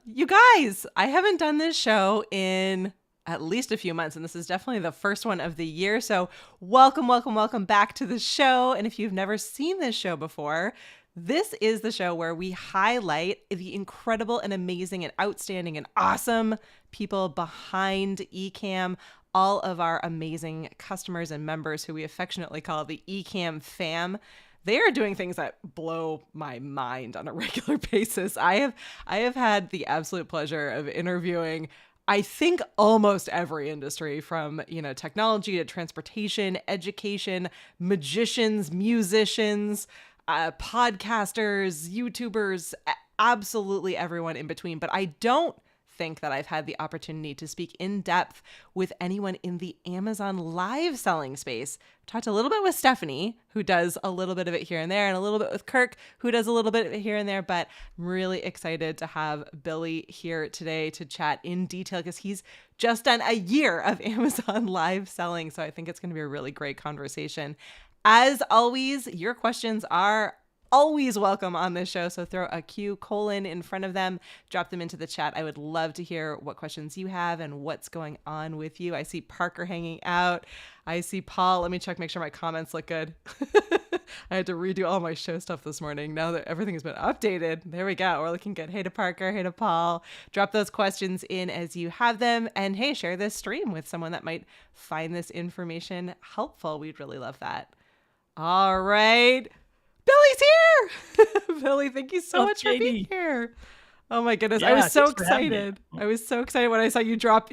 You guys, I haven't done this show in at least a few months, and this is definitely the first one of the year. So welcome back to the show. And if you've never seen this show before, this is the show where we highlight the incredible and amazing and outstanding and awesome people behind Ecamm, all of our amazing customers and members who we affectionately call the Ecamm fam. They are doing things that blow my mind on a regular basis. I have had the absolute pleasure of interviewing, I think, almost every industry, from, technology to transportation, education, magicians, musicians, podcasters, YouTubers, absolutely everyone in between. But I don't think that I've had the opportunity to speak in depth with anyone in the Amazon live selling space. Talked a little bit with Stephanie, who does a little bit of it here and there, and a little bit with Kirk, who does a little bit of it here and there, but I'm really excited to have Billy here today to chat in detail because he's just done a year of Amazon live selling. So I think it's going to be a really great conversation. As always, your questions are always welcome on this show. So throw a Q : in front of them, drop them into the chat. I would love to hear what questions you have and what's going on with you. I see Parker hanging out. I see Paul. Let me check, make sure my comments look good. I had to redo all my show stuff this morning. Now that everything has been updated, there we go. We're looking good. Hey to Parker. Hey to Paul. Drop those questions in as you have them. And hey, share this stream with someone that might find this information helpful. We'd really love that. All right. Billy's here. Billy, thank you so much for being here. Oh my goodness. I was so excited. I was so excited when I saw you drop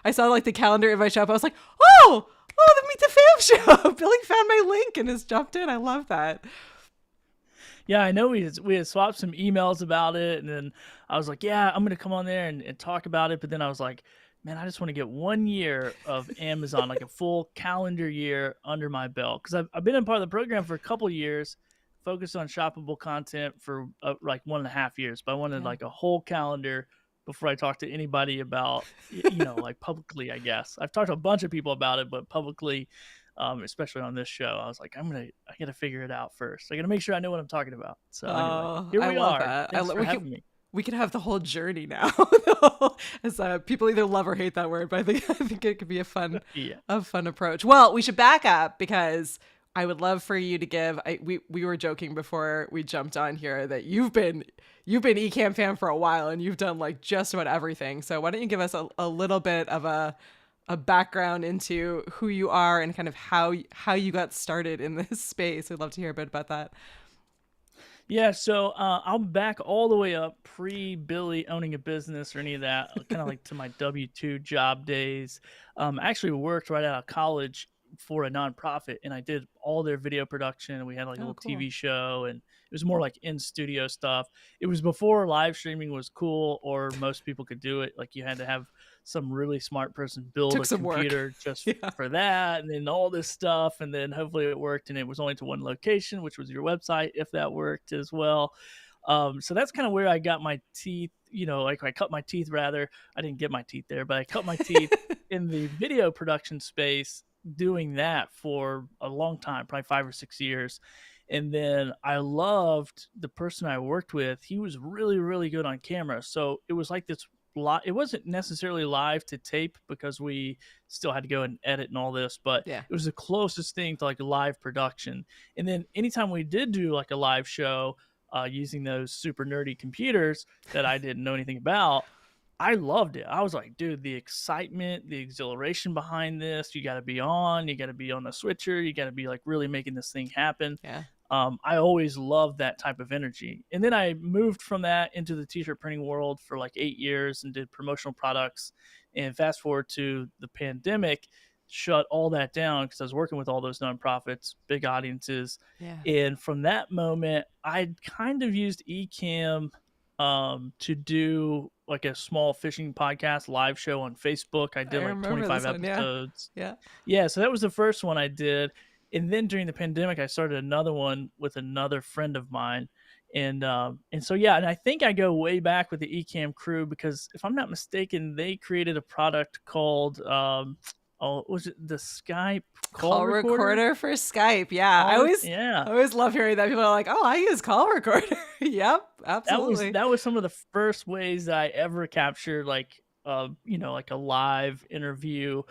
I saw like the calendar in my shop. I was like, oh, the Meet the Fam show. Billy found my link and has jumped in. I love that. Yeah, I know we had swapped some emails about it, and then I was like, yeah, I'm going to come on there and talk about it. But then I was like, man, I just want to get 1 year of Amazon, like a full calendar year under my belt. Because I've been in part of the program for a couple of years, focused on shoppable content for like 1.5 years. But I wanted like a whole calendar before I talk to anybody about, like publicly, I guess. I've talked to a bunch of people about it, but publicly, especially on this show, I was like, I got to figure it out first. I got to make sure I know what I'm talking about. So anyway, here we are. That. Thanks for having me. We could have the whole journey now. As people either love or hate that word, but I think it could be a fun approach. Well, we should back up because I would love for you to give. We were joking before we jumped on here that you've been Ecamm fan for a while and you've done like just about everything. So why don't you give us a little bit of a background into who you are and kind of how you got started in this space? I'd love to hear a bit about that. Yeah, so I'll back all the way up pre-Billy owning a business or any of that, kind of like to my W-2 job days. I actually worked right out of college for a nonprofit, and I did all their video production. We had like a little TV show, and it was more like in-studio stuff. It was before live streaming was cool or most people could do it. Like you had to have some really smart person build a computer just for that, and then all this stuff, and then hopefully it worked, and it was only to one location, which was your website, if that worked as well. So that's kind of where I got my teeth, like I cut my teeth rather. I didn't get my teeth there, but I cut my teeth in the video production space doing that for a long time, probably 5 or 6 years. And then I loved the person I worked with. He was really, really good on camera. So it was like this it wasn't necessarily live to tape because we still had to go and edit and all this, but it was the closest thing to like a live production. And then anytime we did do like a live show using those super nerdy computers that I didn't know anything about, I loved it. I was like, dude, the excitement, the exhilaration behind this, you got to be on the switcher. You got to be like really making this thing happen. Yeah. I always loved that type of energy. And then I moved from that into the t-shirt printing world for like 8 years and did promotional products. And fast forward to the pandemic, shut all that down because I was working with all those nonprofits, big audiences. Yeah. And from that moment, I kind of used Ecamm to do like a small fishing podcast live show on Facebook. I did like 25 episodes. Yeah. So that was the first one I did. And then during the pandemic, I started another one with another friend of mine. And so, yeah, and I think I go way back with the Ecamm crew because if I'm not mistaken, they created a product called, Oh, was it the Skype call Call recorder? recorder for Skype. Yeah. Yeah. I always love hearing that. People are like, "Oh, I use call recorder." Yep, absolutely. That was some of the first ways I ever captured like like a live interview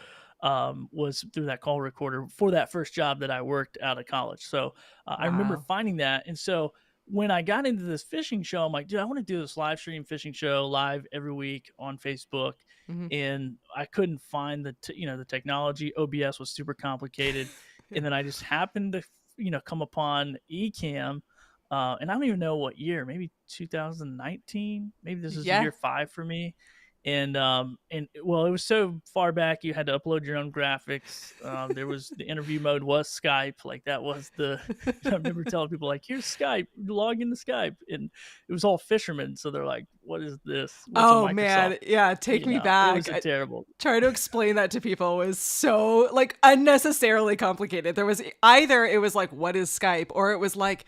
was through that call recorder for that first job that I worked out of college. So I remember Wow. finding that, and so when I got into this fishing show, I'm like, dude, I want to do this live stream fishing show live every week on Facebook, Mhm. and I couldn't find the technology. OBS was super complicated, Yeah. and then I just happened to come upon Ecamm, and I don't even know what year, maybe 2019. Maybe this is Yeah. year 5 for me. And well, it was so far back you had to upload your own graphics. There was the interview mode was Skype, like that was the. I remember telling people like, "Here's Skype, log into Skype," and it was all fishermen, so they're like, "What is this? What's a Oh Microsoft?" man, yeah, take me It back. was a terrible. Trying to explain that to people was so like unnecessarily complicated. There was either it was like what is Skype, or it was like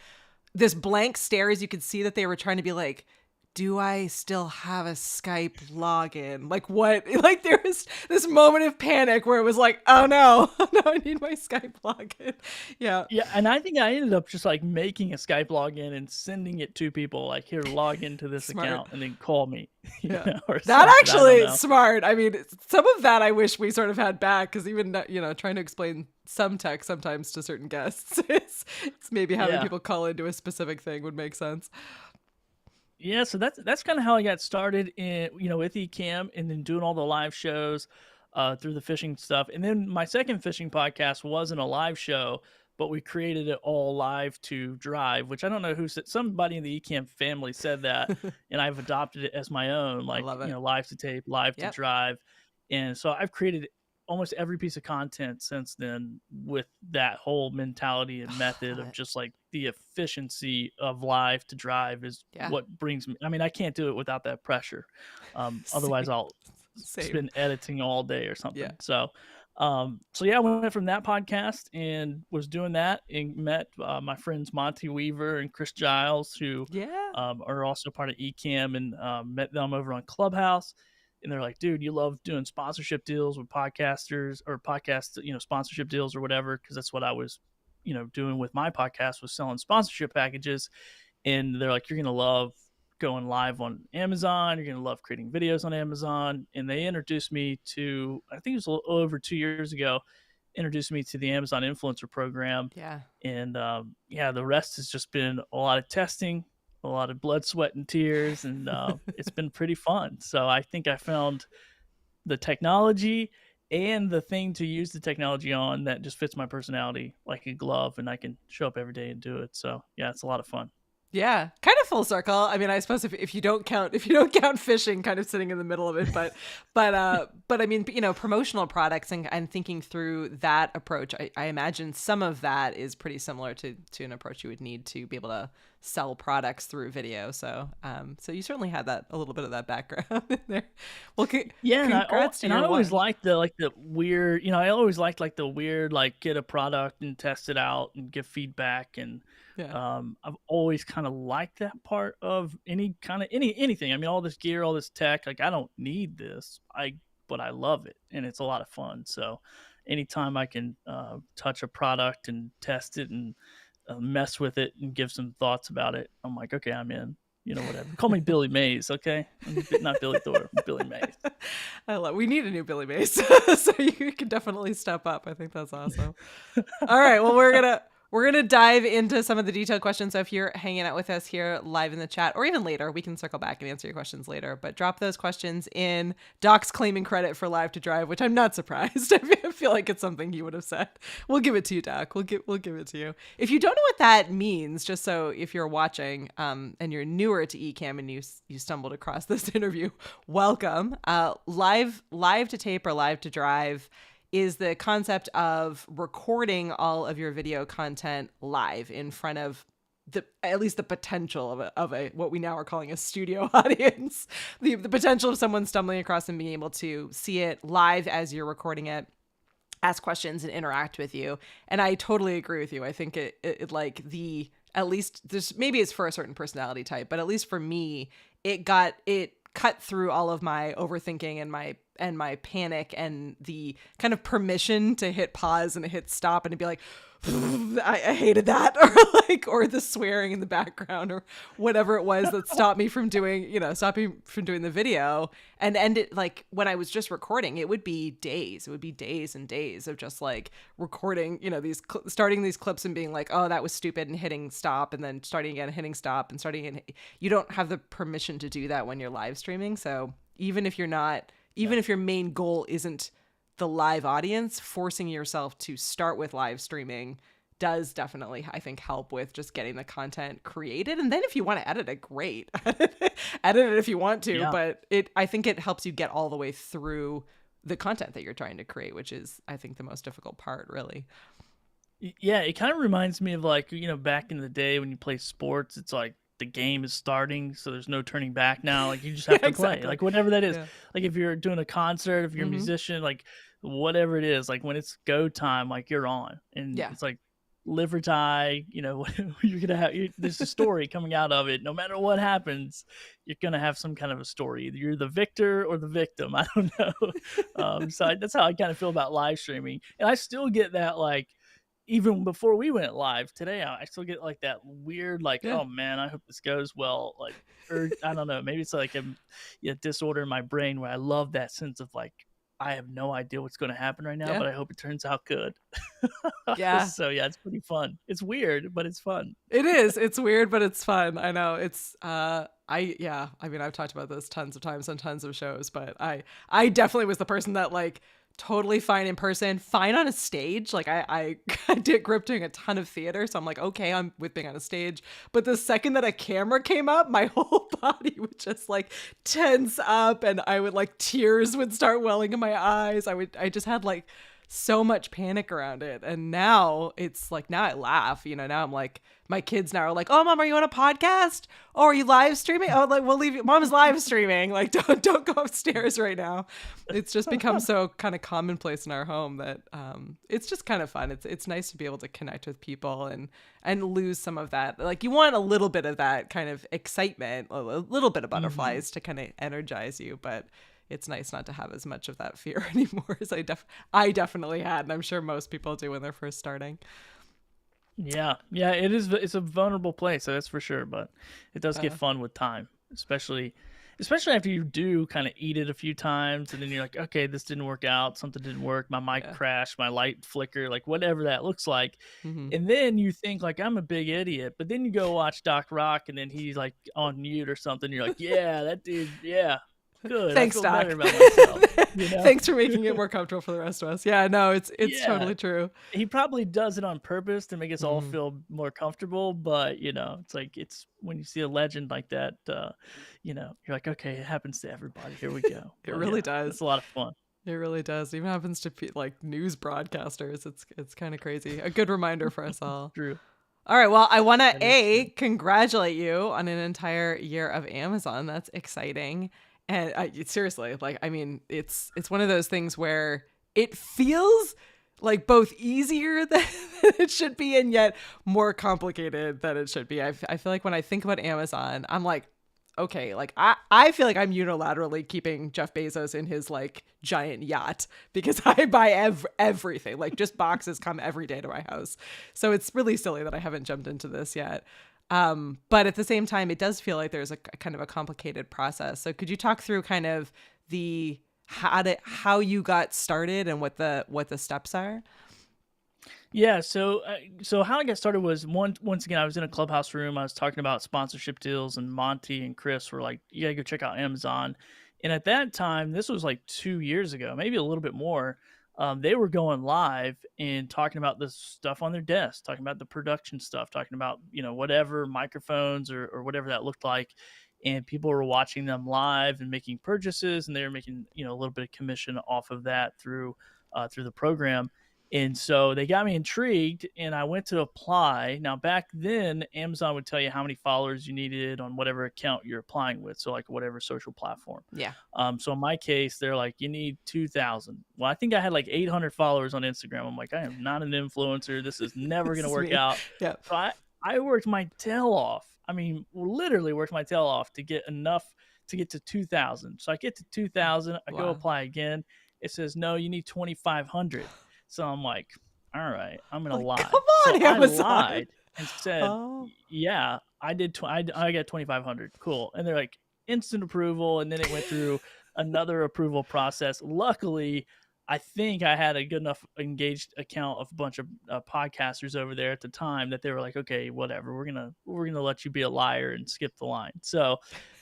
this blank stares. You could see that they were trying to be like, do I still have a Skype login? Like what? Like there was this moment of panic where it was like, oh no, no, I need my Skype login. Yeah. Yeah, and I think I ended up just like making a Skype login and sending it to people like, "Here, log into this Smart. account and then call me," Yeah. or That something. I actually don't is know. smart. I mean, some of that I wish we sort of had back because even, trying to explain some tech sometimes to certain guests, it's maybe having Yeah. people call into a specific thing would make sense. Yeah, so that's kind of how I got started in with Ecamm, and then doing all the live shows through the fishing stuff. And then my second fishing podcast wasn't a live show, but we created it all live to drive, which I don't know who said. Somebody in the Ecamm family said that, and I've adopted it as my own, I like love it. live to tape, live to Yep. drive. And so I've created almost every piece of content since then with that whole mentality and method Love of it. just like the efficiency of live to drive is Yeah. what brings me. I mean, I can't do it without that pressure. Otherwise Same. I'll Same. spend editing all day or Yeah. something. So yeah, I went from that podcast and was doing that and met my friends Monty Weaver and Chris Giles, who Yeah. are also part of Ecamm, and met them over on Clubhouse. And they're like, dude, you love doing sponsorship deals with podcasters or podcast, sponsorship deals or whatever. Cause that's what I was, doing with my podcast, was selling sponsorship packages. And they're like, you're going to love going live on Amazon. You're going to love creating videos on Amazon. And they introduced me to, I think it was a little over 2 years ago, introduced me to the Amazon influencer program. Yeah. And yeah, the rest has just been a lot of testing, a lot of blood, sweat, and tears. And it's been pretty fun. So I think I found the technology and the thing to use the technology on that just fits my personality like a glove, and I can show up every day and do it. So yeah, it's a lot of fun. Yeah, kind of full circle. I mean, I suppose if you don't count fishing, kind of sitting in the middle of it, but I mean, promotional products and thinking through that approach, I imagine some of that is pretty similar to an approach you would need to be able to sell products through video. So you certainly had that a little bit of that background in there. Well, Yeah, congrats to and I your always one. liked the weird, I always liked like the weird, like get a product and test it out and give feedback. And Yeah. I've always kind of liked that part of anything. I mean, all this gear, all this tech, like I don't need this, but I love it and it's a lot of fun. So anytime I can touch a product and test it and mess with it and give some thoughts about it, I'm like, okay, I'm in. Whatever. Call me Billy Mays, okay? I'm not Billy Thorpe. I'm Billy Mays. We need a new Billy Mays, so you can definitely step up. I think that's awesome. All right, well we're gonna dive into some of the detailed questions. So if you're hanging out with us here live in the chat, or even later, we can circle back and answer your questions later. But drop those questions in. Doc's claiming credit for Live to Drive, which I'm not surprised. I feel like it's something he would have said. We'll give it to you, Doc. We'll give it to you. If you don't know what that means, just so if you're watching and you're newer to Ecamm and you stumbled across this interview, welcome. Live to tape or Live to Drive is the concept of recording all of your video content live in front of at least the potential of a what we now are calling a studio audience, the potential of someone stumbling across and being able to see it live as you're recording it, ask questions and interact with you. And I totally agree with you. I think it like at least there's, maybe it's for a certain personality type, but at least for me, it cut through all of my overthinking and and my panic and the kind of permission to hit pause and hit stop and to be like, I hated that, or the swearing in the background or whatever it was that stopped me from doing, the video. And it, like, when I was just recording, it would be days and days of just like recording, starting these clips and being like, oh, that was stupid, and hitting stop, and then starting again, hitting stop, and starting again. You don't have the permission to do that when you're live streaming. So even if your main goal isn't the live audience, forcing yourself to start with live streaming does definitely, I think, help with just getting the content created. And then if you want to edit it, great. Edit it if you want to, Yeah. but I think it helps you get all the way through the content that you're trying to create, which is, I think, the most difficult part, really. Yeah, it kind of reminds me of like, back in the day when you play sports, it's like the game is starting, so there's no turning back now. Like you just have to play, Exactly. like whatever that is. Yeah. Like if you're doing a concert, if you're a musician, like whatever it is, like when it's go time, like you're on, and Yeah. it's like live or die. You're gonna have. There's a story coming out of it. No matter what happens, you're gonna have some kind of a story. Either you're the victor or the victim. I don't know. That's how I kind of feel about live streaming, and I still get that like. Even before we went live today, I still get like that weird, like, Yeah. oh man, I hope this goes well. Like, or I don't know, maybe it's like a disorder in my brain where I love that sense of like, I have no idea what's going to happen right now, Yeah. but I hope it turns out good. Yeah. So yeah, it's pretty fun. It's weird, but it's fun. It is. It's weird, but it's fun. I know. It's I mean, I've talked about this tons of times on tons of shows, but I definitely was the person that like totally fine in person, fine on a stage. Like I grew up doing a ton of theater, so I'm like, okay, I'm with being on a stage. But the second that a camera came up, my whole body would just like tense up, and I would like tears would start welling in my eyes. I just had like so much panic around it. And now it's like, now I laugh, now I'm like, my kids now are like, oh, mom, are you on a podcast? Oh, are you live streaming? Oh, like, we'll leave you. Mom's live streaming. Like, don't go upstairs right now. It's just become so kind of commonplace in our home that it's just kind of fun. It's nice to be able to connect with people and lose some of that. Like, you want a little bit of that kind of excitement, a little bit of butterflies to kind of energize you, but it's nice not to have as much of that fear anymore as I definitely had, and I'm sure most people do when they're first starting. Yeah, it is. It's a vulnerable place, so that's for sure. But it does get fun with time, especially after you do kind of eat it a few times, and then you're like, okay, this didn't work out. Something didn't work. My mic crashed. My light flicker. Like whatever that looks like. And then you think like I'm a big idiot, but then you go watch Doc Rock, and then he's like on mute or something. You're like, yeah, that dude, yeah. Good. Thanks, I feel Doc. better about myself, Thanks for making it more comfortable for the rest of us. Yeah, no, it's totally true. He probably does it on purpose to make us all feel more comfortable, but it's like it's when you see a legend like that, you're like, okay, it happens to everybody. Here we go. It really does. It's a lot of fun. It really does. It even happens to like news broadcasters. It's kind of crazy. A good reminder for us all. True. All right. Well, I want to congratulate you on an entire year of Amazon. That's exciting. And seriously, like, I mean, it's one of those things where it feels like both easier than it should be and yet more complicated than it should be. I feel like when I think about Amazon, I'm like, okay, like I feel like I'm unilaterally keeping Jeff Bezos in his like giant yacht because I buy everything. Like just boxes come every day to my house. So it's really silly that I haven't jumped into this yet. But at the same time, it does feel like there's a kind of a complicated process. So could you talk through kind of how you got started and what the steps are? Yeah, so how I got started was once again I was in a clubhouse room. I was talking about sponsorship deals, and Monty and Chris were like, "You gotta go check out Amazon." And at that time, this was like 2 years ago, maybe a little bit more. They were going live and talking about this stuff on their desk, talking about the production stuff, talking about whatever microphones or whatever that looked like, and people were watching them live and making purchases, and they were making a little bit of commission off of that through the program. And so they got me intrigued, and I went to apply. Now, back then, Amazon would tell you how many followers you needed on whatever account you're applying with. So like whatever social platform. Yeah. So in my case, they're like, you need 2,000. Well, I think I had like 800 followers on Instagram. I'm like, I am not an influencer. This is never going to work out. Yeah. So I worked my tail off. I mean, literally worked my tail off to get enough to get to 2,000. So I get to 2,000, I go Wow. apply again. It says, no, you need 2,500. So I'm like, all right, I'm going to Like, lie. come So on, I Amazon. lied and said, Oh. yeah, I did. I got 2,500. Cool. And they're like, instant approval. And then it went through another approval process. Luckily, I think I had a good enough engaged account of a bunch of podcasters over there at the time that they were like, okay, whatever, we're gonna let you be a liar and skip the line. So,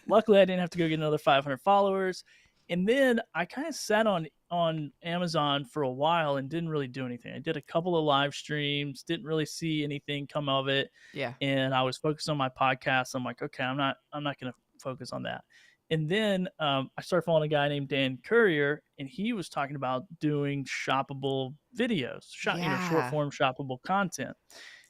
luckily, I didn't have to go get another 500 followers. And then I kind of sat on Amazon for a while and didn't really do anything. I did a couple of live streams, didn't really see anything come of it, Yeah. and I was focused on my podcast. I'm like, okay, I'm not gonna focus on that. And then I started following a guy named Dan Courier, and he was talking about doing shoppable videos, short Yeah. form shoppable content.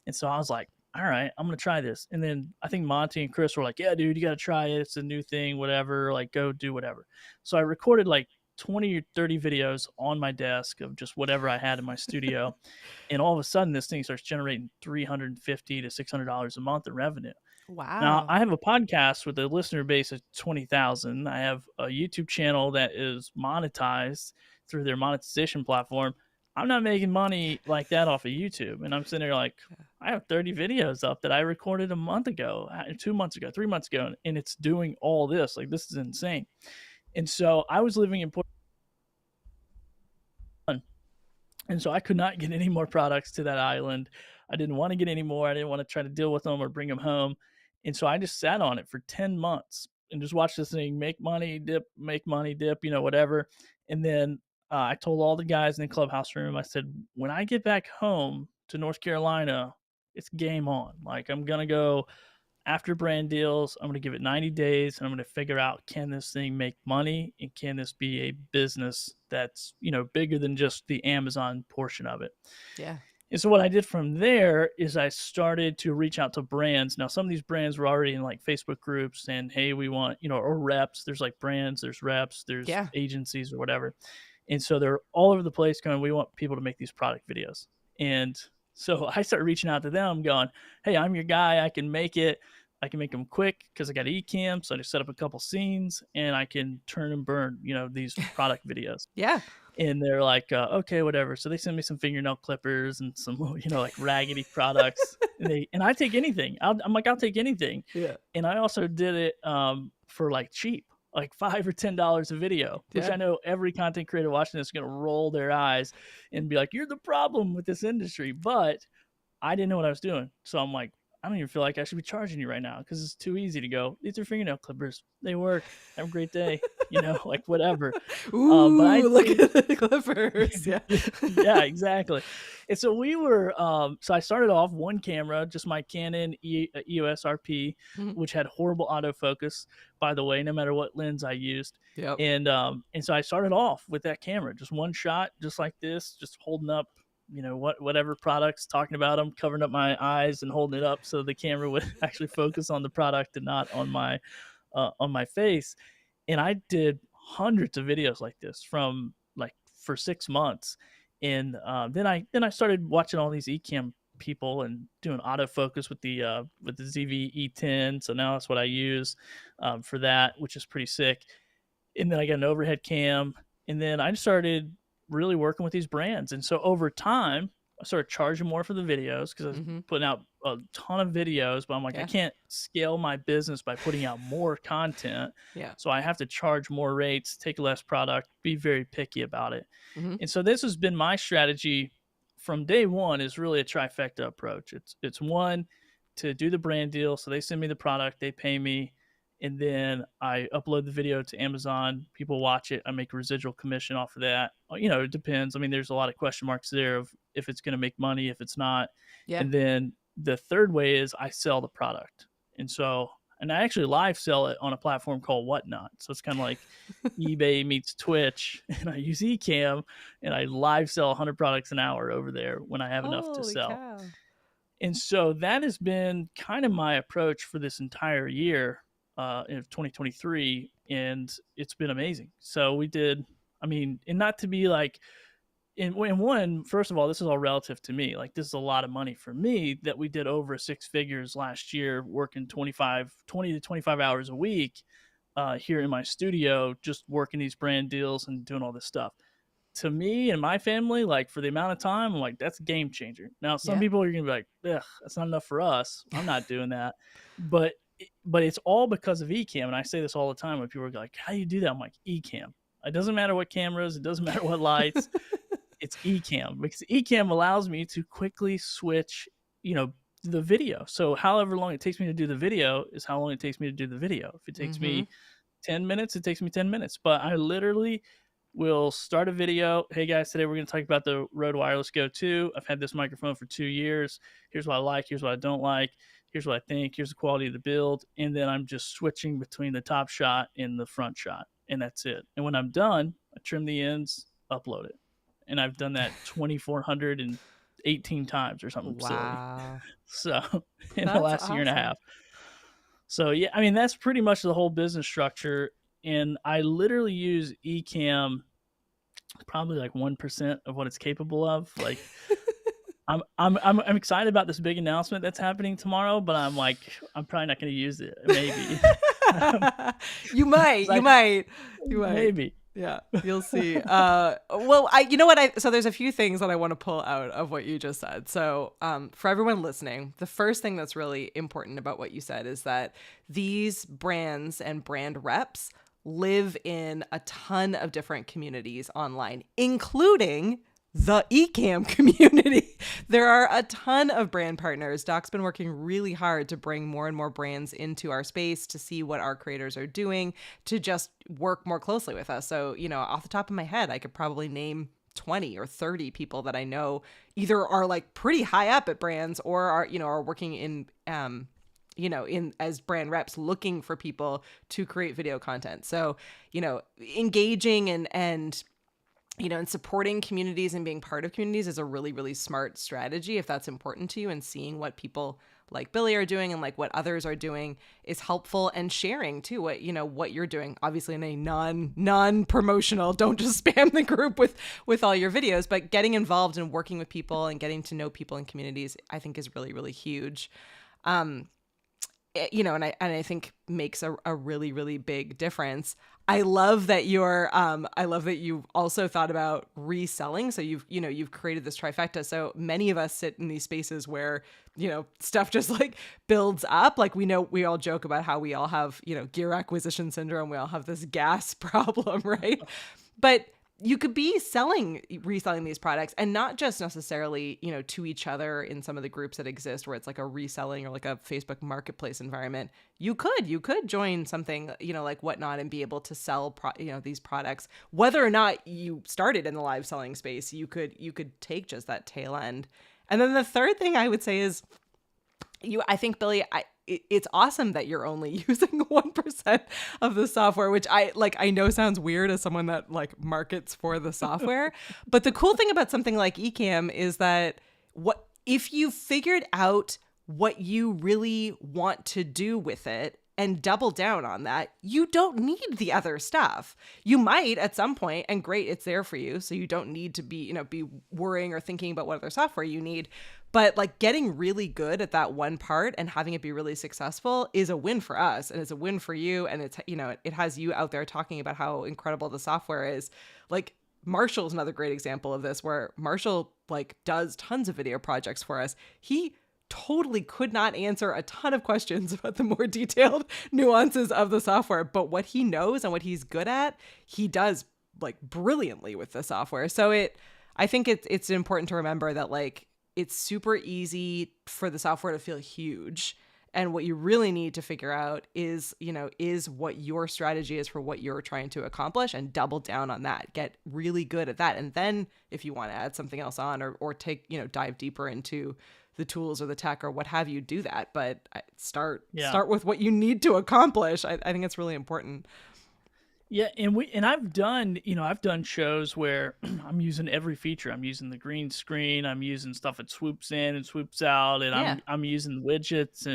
And so I was like, all right, I'm gonna try this. And then I think Monty and Chris were like, yeah, dude, you gotta try it. It's a new thing, whatever. Like, go do whatever. So I recorded like 20 or 30 videos on my desk of just whatever I had in my studio. And all of a sudden, this thing starts generating $350 to $600 a month in revenue. Now, Wow. I have a podcast with a listener base of 20,000. I have a YouTube channel that is monetized through their monetization platform. I'm not making money like that off of YouTube. And I'm sitting there like, Yeah. I have 30 videos up that I recorded a month ago, 2 months ago, 3 months ago, and it's doing all this. Like, this is insane. And so I was living in Portland, and so I could not get any more products to that island. I didn't want to get any more. I didn't want to try to deal with them or bring them home. And so I just sat on it for 10 months and just watched this thing make money, dip, whatever. And then I told all the guys in the clubhouse room, I said, when I get back home to North Carolina, it's game on. Like, I'm going to go after brand deals. I'm going to give it 90 days and I'm going to figure out, can this thing make money and can this be a business that's, bigger than just the Amazon portion of it. Yeah. And so what I did from there is I started to reach out to brands. Now, some of these brands were already in like Facebook groups and, hey, we want, or reps. There's like brands, there's reps, there's Yeah. agencies or whatever. And so they're all over the place going, we want people to make these product videos. And so I started reaching out to them going, hey, I'm your guy. I can make it. I can make them quick because I got Ecamm. So I just set up a couple scenes and I can turn and burn, these product videos. Yeah. And they're like, okay, whatever. So they send me some fingernail clippers and some, like raggedy products. And I take anything. I'm like, I'll take anything. Yeah. And I also did it for like cheap, like $5 or $10 a video, which Yeah. I know every content creator watching this is going to roll their eyes and be like, you're the problem with this industry. But I didn't know what I was doing. So I'm like, I don't even feel like I should be charging you right now because it's too easy to go, these are fingernail clippers. They work. Have a great day. Like whatever. But I Ooh, look did. at the Clippers. Yeah. Yeah, exactly. And so we were, so I started off one camera, just my Canon EOS RP, Mhm. which had horrible autofocus, by the way, no matter what lens I used. Yep. And so I started off with that camera, just one shot, just like this, just holding up, whatever products, talking about them, covering up my eyes and holding it up so the camera would actually focus on the product and not on my face. And I did hundreds of videos like this from like for 6 months. And then I started watching all these Ecamm people and doing autofocus with the ZV E10. So now that's what I use for that, which is pretty sick. And then I got an overhead cam, and then I started really working with these brands. And so over time, I started charging more for the videos because I was Mm-hmm. putting out a ton of videos, but I'm like, I Yeah. can't scale my business by putting out more content. Yeah. So I have to charge more rates, take less product, be very picky about it. Mm-hmm. And so this has been my strategy from day one, is really a trifecta approach. It's one, to do the brand deal. So they send me the product, they pay me, and then I upload the video to Amazon. People watch it. I make a residual commission off of that. It depends. I mean, there's a lot of question marks there of if it's going to make money, if it's not. Yeah. And then the third way is I sell the product. And I actually live sell it on a platform called Whatnot. So it's kind of like eBay meets Twitch, and I use Ecamm and I live sell 100 products an hour over there when I have enough to Holy sell. cow. And so that has been kind of my approach for this entire year in 2023, and it's been amazing. So we did, I mean, and not to be like, in one, first of all, this is all relative to me. Like, this is a lot of money for me that we did over 6 figures last year, working 20 to 25 hours a week. here in my studio, just working these brand deals and doing all this stuff. To me and my family, like for the amount of time, I'm like, that's a game changer. Now, some Yeah. people are gonna be like, ugh, that's not enough for us. I'm not doing that. But but it's all because of Ecamm. And I say this all the time when people are like, how do you do that? I'm like, Ecamm. It doesn't matter what cameras, it doesn't matter what lights, it's Ecamm because Ecamm allows me to quickly switch, you know, the video. So however long it takes me to do the video is how long it takes me to do the video. If it takes Mm-hmm. me 10 minutes, it takes me 10 minutes. But I literally will start a video. Hey guys, today we're going to talk about the Rode Wireless Go 2. I've had this microphone for 2 years. Here's what I like. Here's what I don't like. Here's what I think. Here's the quality of the build. And then I'm just switching between the top shot and the front shot. And that's it. And when I'm done, I trim the ends, upload it. And I've done that 2,418 times or something silly. Wow. So in the That's last year and a awesome. half. So yeah, I mean that's pretty much the whole business structure. And I literally use Ecamm probably like 1% of what it's capable of. Like I'm excited about this big announcement that's happening tomorrow, but I'm like I'm probably not going to use it. Maybe. You might, 'Cause you might, you might. maybe. Yeah, you'll see. Well, you know what? So there's a few things that I want to pull out of what you just said. So, for everyone listening, the first thing that's really important about what you said is that these brands and brand reps live in a ton of different communities online, including the Ecamm community. There are a ton of brand partners. Doc's been working really hard to bring more and more brands into our space to see what our creators are doing, to just work more closely with us. So, off the top of my head, I could probably name 20 or 30 people that I know either are like pretty high up at brands or are working in in as brand reps looking for people to create video content. So, engaging and and supporting communities and being part of communities is a really, really smart strategy if that's important to you, and seeing what people like Billy are doing and like what others are doing is helpful, and sharing too what you're doing, obviously in a non promotional, don't just spam the group with all your videos, but getting involved and working with people and getting to know people in communities, I think is really, really huge. And I think makes a really, really big difference. I love that you've also thought about reselling. So you've created this trifecta. So many of us sit in these spaces where, stuff just like builds up. Like we all joke about how we all have, gear acquisition syndrome. We all have this gas problem, right? But you could be reselling these products, and not just necessarily, to each other in some of the groups that exist where it's like a reselling or like a Facebook marketplace environment. You could join something, like Whatnot, and be able to sell, these products. Whether or not you started in the live selling space, you could take just that tail end. And then the third thing I would say is, I think, Billy, it's awesome that you're only using 1% of the software, which I know sounds weird as someone that like markets for the software. But the cool thing about something like Ecamm is that what if you figured out what you really want to do with it and double down on that, you don't need the other stuff. You might at some point, and great, it's there for you. So you don't need to be worrying or thinking about what other software you need. But like getting really good at that one part and having it be really successful is a win for us, and it's a win for you. And it's, it has you out there talking about how incredible the software is. Like Marshall's another great example of this, where Marshall like does tons of video projects for us. He totally could not answer a ton of questions about the more detailed nuances of the software, but what he knows and what he's good at, he does like brilliantly with the software. So I think it's important to remember that like it's super easy for the software to feel huge. And what you really need to figure out is what your strategy is for what you're trying to accomplish, and double down on that. Get really good at that. And then if you want to add something else on or take, dive deeper into the tools or the tech or what have you, do that. But start with what you need to accomplish. I think it's really important. Yeah, and I've done shows where I'm using every feature. I'm using the green screen. I'm using stuff that swoops in and swoops out, and Yeah. I'm using widgets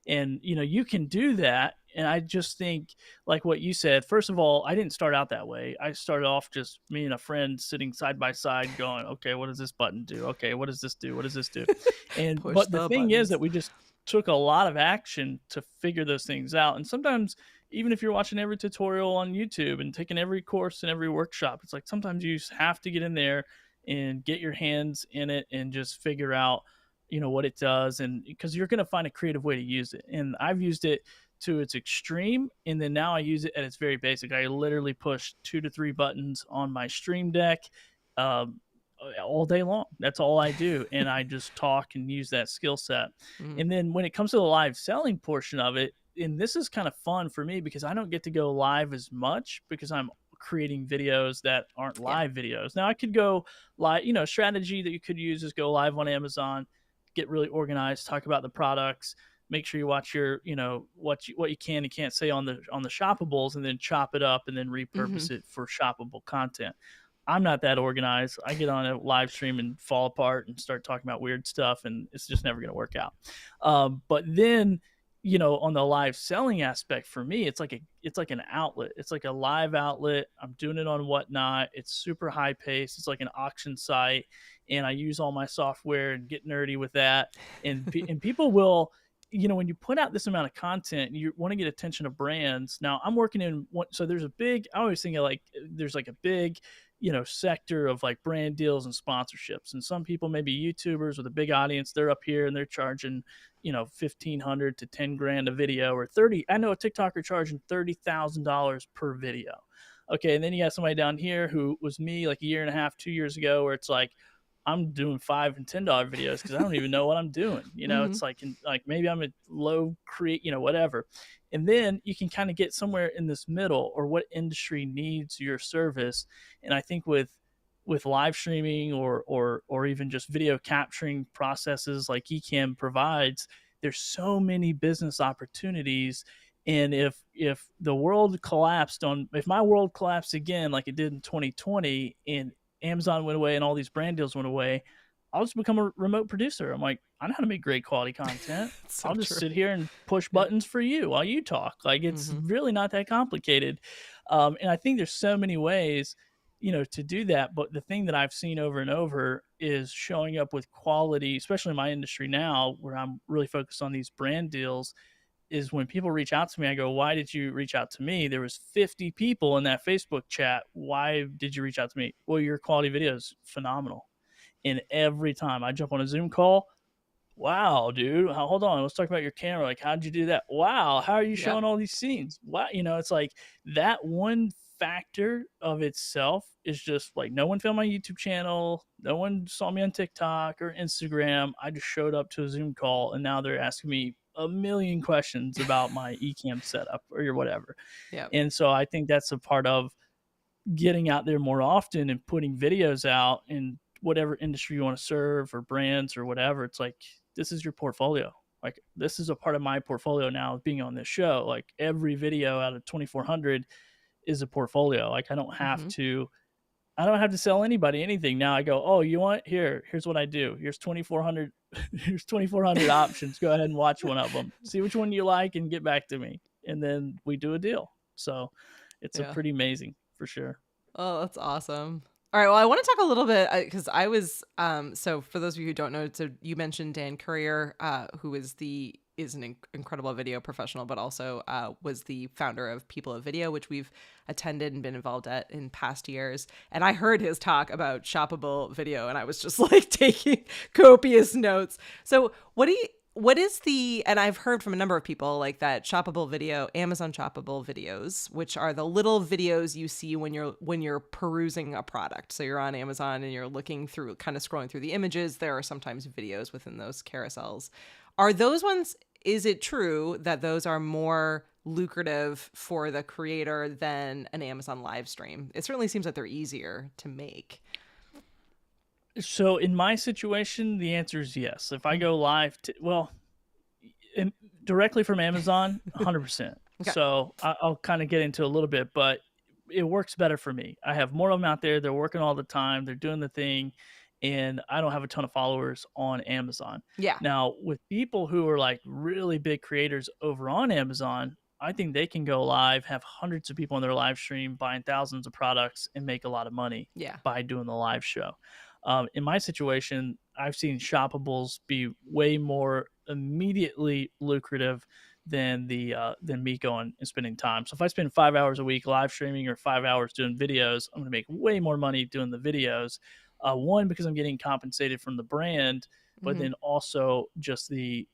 and you can do that. And I just think, like what you said, first of all, I didn't start out that way. I started off just me and a friend sitting side by side going, okay, what does this button do? Okay, what does this do? What does this do? Push But the the thing is buttons. that we just took a lot of action to figure those things out. And sometimes even if you're watching every tutorial on YouTube and taking every course and every workshop, it's like sometimes you just have to get in there and get your hands in it and just figure out, what it does. And because you're going to find a creative way to use it. And I've used it to its extreme. And then now I use it at its very basic. I literally push 2 to 3 buttons on my Stream Deck. Um, all day long. That's all I do. And I just talk and use that skill set. Mhm. And then when it comes to the live selling portion of it, and this is kind of fun for me because I don't get to go live as much because I'm creating videos that aren't Yeah. live videos. Now I could go live, strategy that you could use is go live on Amazon, get really organized, talk about the products, make sure you watch your, what you can and can't say on the shoppables, and then chop it up and then Mhm. repurpose it for shoppable content. I'm not that organized. I get on a live stream and fall apart and start talking about weird stuff, and it's just never going to work out. But then, on the live selling aspect for me, it's like an outlet. It's like a live outlet. I'm doing it on Whatnot. It's super high paced. It's like an auction site, and I use all my software and get nerdy with that. And people will. When you put out this amount of content, you want to get attention of brands. Now, I'm working in one, so there's a big. I always think of like there's like a big sector of like brand deals and sponsorships. And some people, maybe YouTubers with a big audience, they're up here and they're charging, 1,500 to 10 grand a video, or 30. I know a TikToker charging $30,000 per video. Okay. And then you got somebody down here who was me like a year and a half, 2 years ago, where it's like, I'm doing $5 and $10 videos because I don't even know what I'm doing. Mhm. It's like maybe I'm a low create, whatever. And then you can kind of get somewhere in this middle, or what industry needs your service. And I think with live streaming or even just video capturing processes like Ecamm provides, there's so many business opportunities. And if my world collapsed again like it did in 2020, and Amazon went away and all these brand deals went away, I'll just become a remote producer. I'm like, I know how to make great quality content. It's so I'll just true. sit here and push Yeah. buttons for you while you talk. Like, it's Mhm. really not that complicated. And I think there's so many ways, to do that. But the thing that I've seen over and over is showing up with quality, especially in my industry now, where I'm really focused on these brand deals. Is when people reach out to me, I go, "Why did you reach out to me?" There was 50 people in that Facebook chat. Why did you reach out to me? Well, your quality video is phenomenal. And every time I jump on a Zoom call, wow, dude, hold on, let's talk about your camera. Like, how'd you do that? Wow, how are you Yeah. showing all these scenes? Wow, it's like that one factor of itself is just like, no one found my YouTube channel, no one saw me on TikTok or Instagram. I just showed up to a Zoom call, and now they're asking me a million questions about my Ecamm setup or whatever. Yeah. And so I think that's a part of getting out there more often and putting videos out in whatever industry you want to serve, or brands or whatever. It's like, this is your portfolio. Like, this is a part of my portfolio now, being on this show. Like, every video out of 2,400 is a portfolio. Like, Mhm. I don't have to sell anybody anything. Now I go, oh, you want, here's what I do. Here's 2,400 here's 2,400 options. Go ahead and watch one of them. See which one you like and get back to me. And then we do a deal. So it's a Yeah. pretty amazing for sure. Oh, that's awesome. All right. Well, I want to talk a little bit because I was so for those of you who don't know, so you mentioned Dan Courier, who is an incredible video professional, but also was the founder of People of Video, which we've attended and been involved at in past years. And I heard his talk about shoppable video, and I was just like taking copious notes. So, what is and I've heard from a number of people like that shoppable video, Amazon shoppable videos, which are the little videos you see when you're perusing a product. So you're on Amazon and you're looking through, kind of scrolling through the images. There are sometimes videos within those carousels. Are those ones, is it true that those are more lucrative for the creator than an Amazon live stream? It certainly seems like they're easier to make. So in my situation, the answer is yes. If I Mm. go live, well, directly from Amazon, 100%. Okay. So I'll kind of get into a little bit, but it works better for me. I have more of them out there. They're working all the time. They're doing the thing, and I don't have a ton of followers on Amazon. Yeah. Now, with people who are like really big creators over on Amazon, I think they can go live, have hundreds of people on their live stream buying thousands of products, and make a lot of money Yeah. by doing the live show. In my situation, I've seen shoppables be way more immediately lucrative than me going and spending time. So if I spend 5 hours a week live streaming or 5 hours doing videos, I'm going to make way more money doing the videos. One, because I'm getting compensated from the brand, but Mm-hmm. then also just the,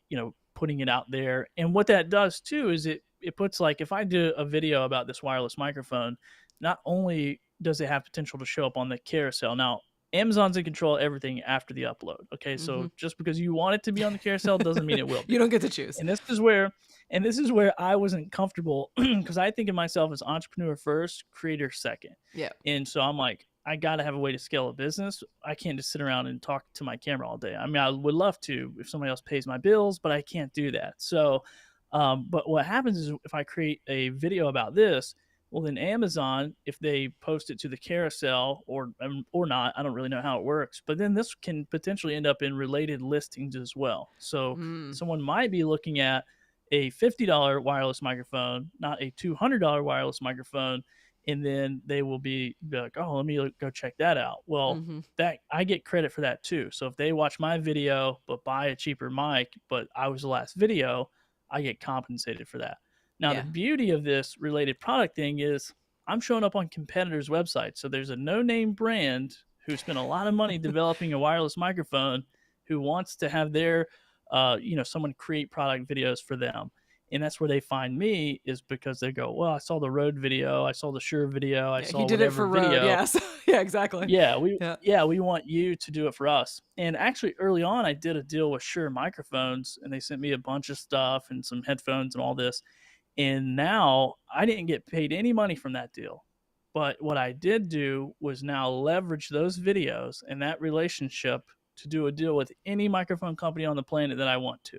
putting it out there. And what that does too is it puts, like, if I do a video about this wireless microphone, not only does it have potential to show up on the carousel. Now, Amazon's in control of everything after the upload. Okay, Mm-hmm. so just because you want it to be on the carousel doesn't mean it will You be. don't get to choose. And this is where I wasn't comfortable because I think of myself as entrepreneur first, creator second. Yeah. And so I'm like, I got to have a way to scale a business. I can't just sit around and talk to my camera all day. I mean, I would love to if somebody else pays my bills, but I can't do that. So, but what happens is if I create a video about this, well, then Amazon, if they post it to the carousel or not, I don't really know how it works. But then this can potentially end up in related listings as well. So Mm. someone might be looking at a $50 wireless microphone, not a $200 wireless microphone, and then they will be like, "Oh, let me go check that out." Well, Mm-hmm. that I get credit for that too. So if they watch my video but buy a cheaper mic, but I was the last video, I get compensated for that. Now, the Yeah. beauty of this related product thing is I'm showing up on competitors' websites. So there's a no-name brand who spent a lot of money developing a wireless microphone who wants to have their someone create product videos for them. And that's where they find me, is because they go, well, I saw the Rode video, I saw the Shure video, I Yeah. He saw did it whatever for Rode. video. Yes. Yeah. Exactly. Yeah, we Yeah. yeah, we want you to do it for us. And actually early on I did a deal with Shure microphones and they sent me a bunch of stuff and some headphones and all this. And now I didn't get paid any money from that deal. But what I did do was now leverage those videos and that relationship to do a deal with any microphone company on the planet that I want to.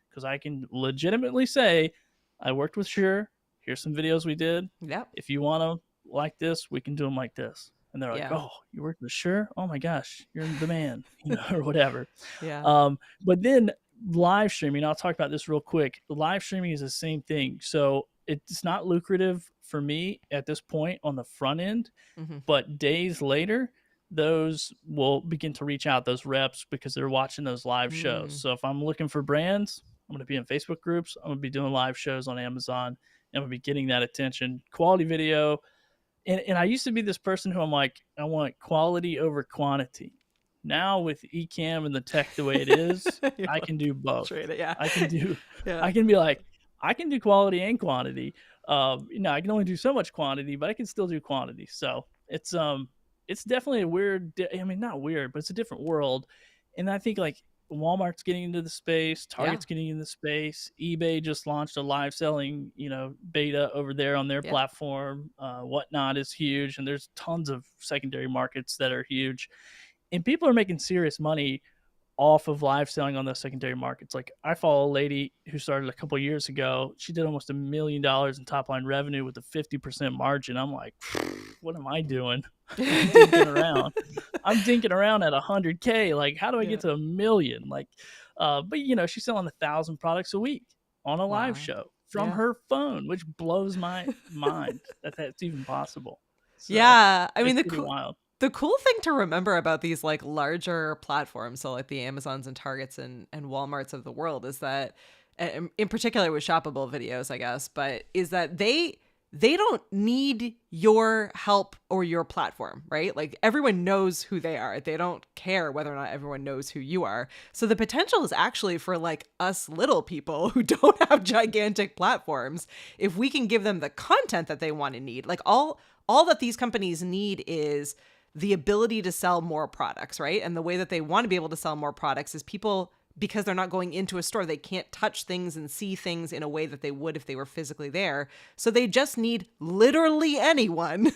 Because I can legitimately say, I worked with Shure. Here's some videos we did. Yep. If you want them like this, we can do them like this. And they're like, Yeah. oh, you worked with Shure? Oh my gosh, you're the man, or whatever. Yeah. But then live streaming, I'll talk about this real quick. Live streaming is the same thing. So it's not lucrative for me at this point on the front end, Mm-hmm. but days later, those will begin to reach out, those reps, because they're watching those live shows. Mm. So if I'm looking for brands, I'm going to be in Facebook groups. I'm going to be doing live shows on Amazon. And I'm going to be getting that attention, quality video. And I used to be this person who I'm like, I want quality over quantity. Now with Ecamm and the tech the way it is, You're I like, can do both. trade it. Yeah. I can do, Yeah. I can be like, I can do quality and quantity. I can only do so much quantity, but I can still do quantity. So it's definitely a weird. I mean, not weird, but it's a different world. And I think like Walmart's getting into the space, Yeah. Target's getting into the space, eBay just launched a live selling, beta over there on their Yeah. platform. Whatnot is huge, and there's tons of secondary markets that are huge, and people are making serious money off of live selling on those secondary markets. Like I follow a lady who started a couple of years ago. She did almost $1 million in top line revenue with a 50% margin. I'm like, what am I doing? I'm dinking around. I'm dinking around at 100K. Like, how do I Yeah. get to 1 million? Like, but she's selling 1,000 products a week on a live Wow. show from Yeah. her phone, which blows my mind that that's even possible. So Yeah. I mean, it's pretty wild. the cool thing to remember about these like larger platforms, so like the Amazons and Targets and Walmarts of the world, is that, in particular with shoppable videos, I guess, but is that they don't need your help or your platform, right? Like everyone knows who they are. They don't care whether or not everyone knows who you are. So the potential is actually for like us little people who don't have gigantic platforms, if we can give them the content that they want to need, like all that these companies need is the ability to sell more products, right? And the way that they want to be able to sell more products is people, because they're not going into a store, they can't touch things and see things in a way that they would if they were physically there. So they just need literally anyone,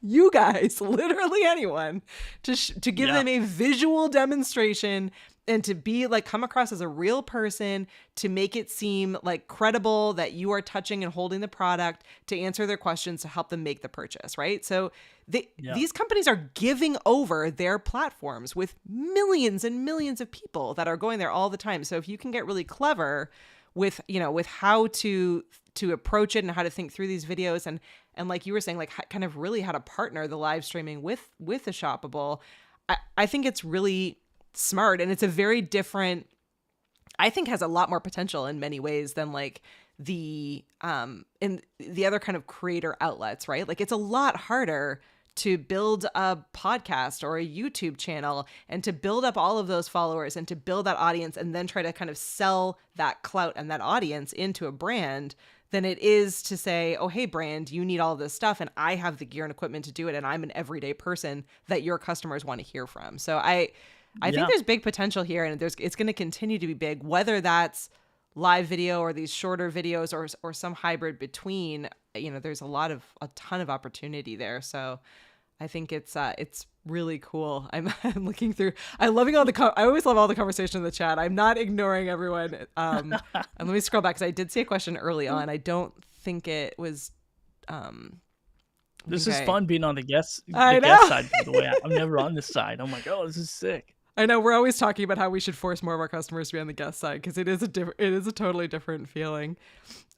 you guys, literally anyone, to give Yeah. them a visual demonstration and to be like, come across as a real person, to make it seem like credible that you are touching and holding the product, to answer their questions, to help them make the purchase, right? So these companies are giving over their platforms with millions and millions of people that are going there all the time. So if you can get really clever with how to approach it and how to think through these videos, and like you were saying, like kind of really how to partner the live streaming with the shoppable, I think it's really smart, and it's a very different, I think has a lot more potential in many ways than like in the other kind of creator outlets, right? Like it's a lot harder to build a podcast or a YouTube channel and to build up all of those followers and to build that audience and then try to kind of sell that clout and that audience into a brand than it is to say, oh, hey, brand, you need all this stuff and I have the gear and equipment to do it. And I'm an everyday person that your customers want to hear from. So I think Yeah. there's big potential here, and it's going to continue to be big, whether that's live video or these shorter videos or some hybrid between. There's a ton of opportunity there. So I think it's really cool. I'm looking through. I'm loving all I always love all the conversation in the chat. I'm not ignoring everyone. And let me scroll back because I did see a question early on. I don't think it was. This is fun being on the guest I guest know. side, by the way. I'm never on this side. I'm like, oh, this is sick. I know we're always talking about how we should force more of our customers to be on the guest side because it is a totally different feeling.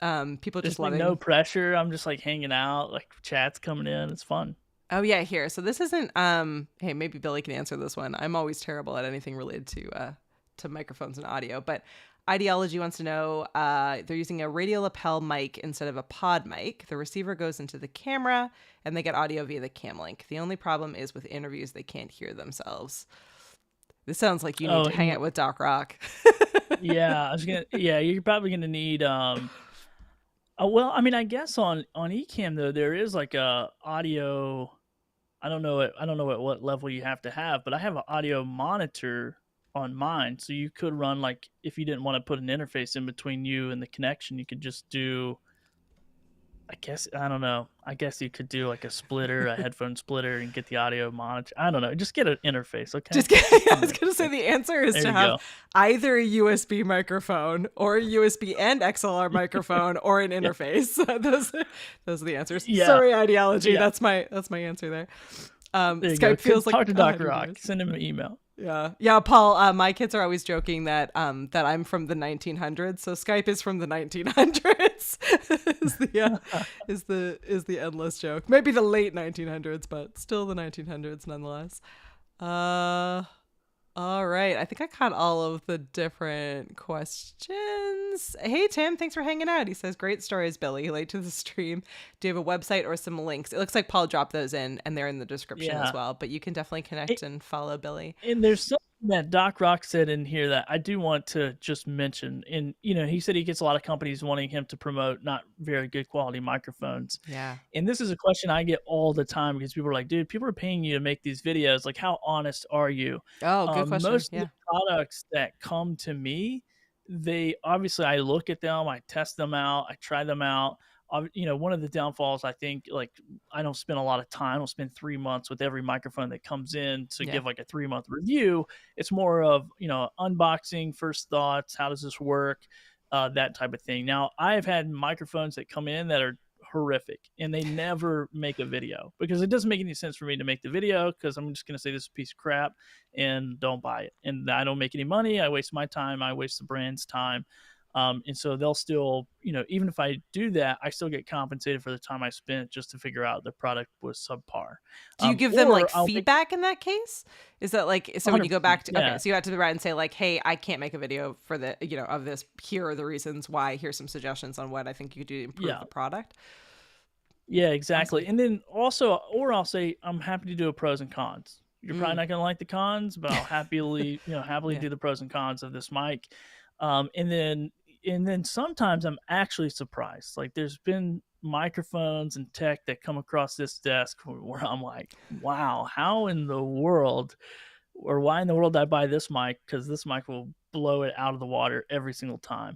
People There's just like loving. no pressure. I'm just like hanging out, like chat's coming in. It's fun. Oh yeah, here. So this isn't. Hey, maybe Billy can answer this one. I'm always terrible at anything related to microphones and audio. But Ideology wants to know. They're using a radio lapel mic instead of a pod mic. The receiver goes into the camera, and they get audio via the cam link. The only problem is with interviews, they can't hear themselves. This sounds like you need to hang out with Doc Rock. Yeah, you're probably gonna need well, I mean, I guess on Ecamm though there is like a audio. I don't know at what level you have to have, but I have an audio monitor on mine, so you could run like if you didn't want to put an interface in between you and the connection, you could just do. I don't know. I guess you could do like a splitter, a headphone splitter, and get the audio monitor. I don't know. Just get an interface, okay? I was going to say the answer is to have either a USB microphone or a USB and XLR microphone or an interface. Those are the answers. Yeah. Sorry, Ideology. Yeah. That's my answer there. Skype feels like talk to Dr. Rock. Send him an email. Yeah, Paul. My kids are always joking that I'm from the 1900s, so Skype is from the 1900s. is the endless joke? Maybe the late 1900s, but still the 1900s nonetheless. All right, I think I caught all of the different questions. Hey Tim, thanks for hanging out. He says great stories, Billy. Late to the stream. Do you have a website or some links? It looks like Paul dropped those in, and they're in the description as well. But you can definitely connect and follow Billy. And there's something that Doc Rock said in here that I do want to just mention. And he said he gets a lot of companies wanting him to promote not very good quality microphones. Yeah. And this is a question I get all the time because people are like, dude, people are paying you to make these videos. Like, how honest are you? Oh, good question. Most of the products that come to me, I look at them, I test them out, I try them out. One of the downfalls, I think, like I don't spend a lot of time. I don't spend 3 months with every microphone that comes in to give like a 3-month review. It's more of, unboxing, first thoughts, how does this work, that type of thing. Now, I've had microphones that come in that are horrific and they never make a video because it doesn't make any sense for me to make the video because I'm just going to say this is a piece of crap and don't buy it. And I don't make any money. I waste my time. I waste the brand's time. And so they'll still, even if I do that, I still get compensated for the time I spent just to figure out the product was subpar. Do you give them like feedback in that case? Is that like, so when you go back to, okay, so you have to the brand and say like, hey, I can't make a video for the, of this. Here are the reasons why. Here's some suggestions on what I think you could do to improve the product. Yeah, exactly. Awesome. And then also, or I'll say, I'm happy to do a pros and cons. You're probably not going to like the cons, but I'll happily do the pros and cons of this mic. And then sometimes I'm actually surprised. Like there's been microphones and tech that come across this desk where I'm like, wow, how in the world or why in the world did I buy this mic? Because this mic will blow it out of the water every single time.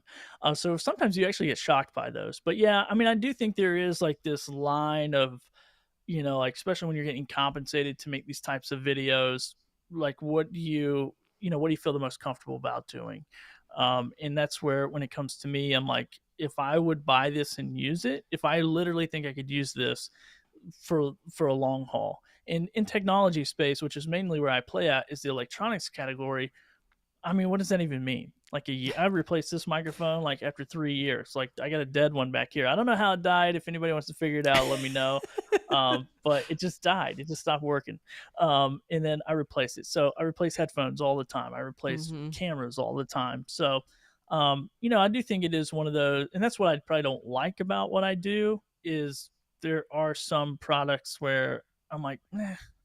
So sometimes you actually get shocked by those. But yeah, I mean, I do think there is like this line of, like especially when you're getting compensated to make these types of videos, like what do you feel the most comfortable about doing? And that's where, when it comes to me, I'm like, if I would buy this and use it, if I literally think I could use this for a long haul. And in technology space, which is mainly where I play at, is the electronics category. I mean, what does that even mean? Like I replaced this microphone like after 3 years. Like I got a dead one back here. I don't know how it died. If anybody wants to figure it out, let me know. But it just died. It just stopped working. And then I replaced it. So I replace headphones all the time. I replace cameras all the time. So I do think it is one of those, and that's what I probably don't like about what I do is there are some products where I'm like,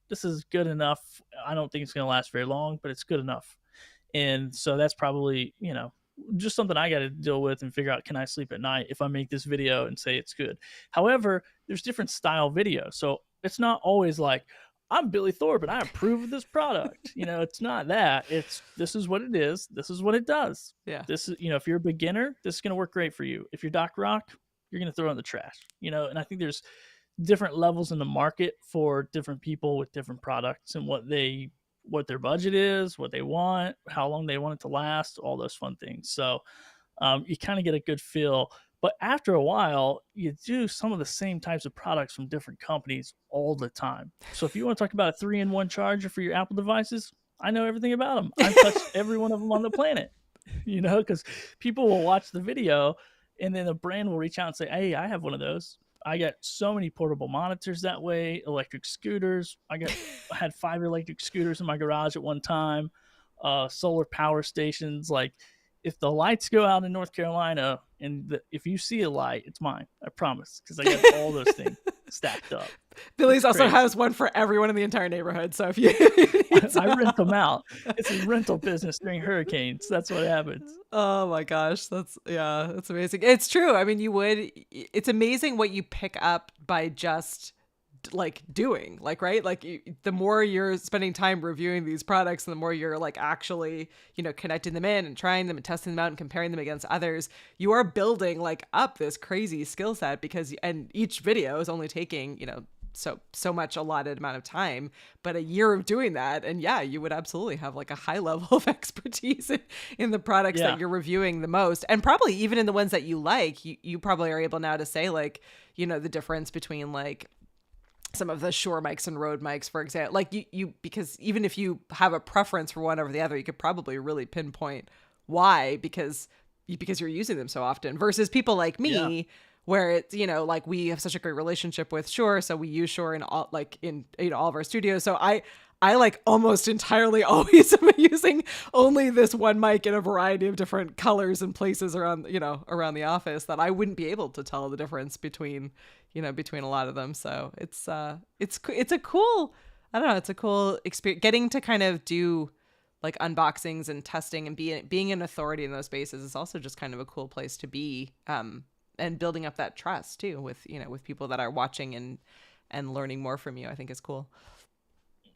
this is good enough. I don't think it's going to last very long, but it's good enough. And so that's probably, just something I got to deal with and figure out, can I sleep at night if I make this video and say it's good? However, there's different style videos. So it's not always like, I'm Billy Thorpe and I approve of this product. It's not that. It's this is what it is. This is what it does. Yeah. This is, if you're a beginner, this is going to work great for you. If you're Doc Rock, you're going to throw it in the trash, and I think there's different levels in the market for different people with different products and what their budget is, what they want, how long they want it to last, all those fun things. So you kind of get a good feel. But after a while, you do some of the same types of products from different companies all the time. So if you want to talk about a 3-in-1 charger for your Apple devices, I know everything about them. I've touched every one of them on the planet, because people will watch the video and then the brand will reach out and say, hey, I have one of those. I got so many portable monitors that way, electric scooters. I had 5 electric scooters in my garage at one time, solar power stations. Like, if the lights go out in North Carolina and if you see a light, it's mine. I promise, because I got all those things stacked up. Billy's also has one for everyone in the entire neighborhood. So if you, I rent them out. It's a rental business during hurricanes. That's what happens. Oh my gosh, that's amazing. It's true. I mean, it's amazing what you pick up by just like doing, like, right? Like the more you're spending time reviewing these products and the more you're like actually, connecting them in and trying them and testing them out and comparing them against others, you are building like up this crazy skill set and each video is only taking, so much allotted amount of time, but a year of doing that, and yeah, you would absolutely have like a high level of expertise in the products that you're reviewing the most, and probably even in the ones that you like, you probably are able now to say like, the difference between like some of the Shure mics and Rode mics, for example, like you because even if you have a preference for one over the other, you could probably really pinpoint why, because you're using them so often versus people like me, where it's, like we have such a great relationship with Shure, so we use Shure in all all of our studios. So I like almost entirely always am using only this one mic in a variety of different colors and places around the office, that I wouldn't be able to tell the difference between a lot of them. So it's a cool, I don't know, it's a cool experience getting to kind of do like unboxings and testing and being an authority in those spaces is also just kind of a cool place to be. And building up that trust too with people that are watching and learning more from you, I think is cool.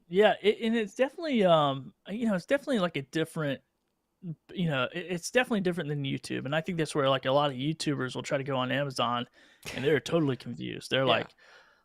Yeah, and it's definitely it's definitely like a different, it's definitely different than YouTube, and I think that's where like a lot of YouTubers will try to go on Amazon, and they're totally confused. They're like,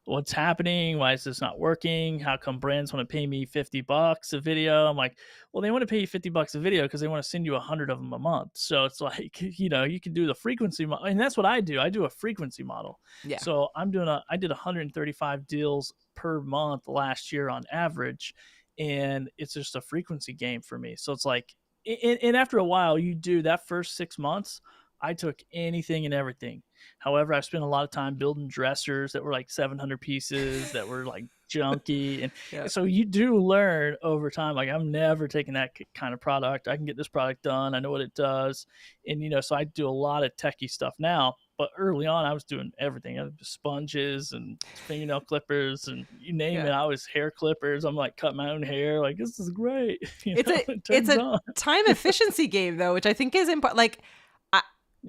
what's happening? Why is this not working? How come brands want to pay me $50 a video? I'm like, well, they want to pay you $50 a video because they want to send you 100 of them a month. So it's like, you can do the frequency model, and that's what I do. I do a frequency model. Yeah. So I did 135 deals per month last year on average, and it's just a frequency game for me. So it's like, and after a while, you do that first 6 months, I took anything and everything. However, I spent a lot of time building dressers that were like 700 pieces that were like junky. And so you do learn over time, like I'm never taking that kind of product. I can get this product done. I know what it does. And, so I do a lot of techie stuff now, but early on I was doing everything. I was sponges and fingernail clippers and you name it. I was hair clippers. I'm like cutting my own hair. Like, this is great. It's a time efficiency game though, which I think is important. Like,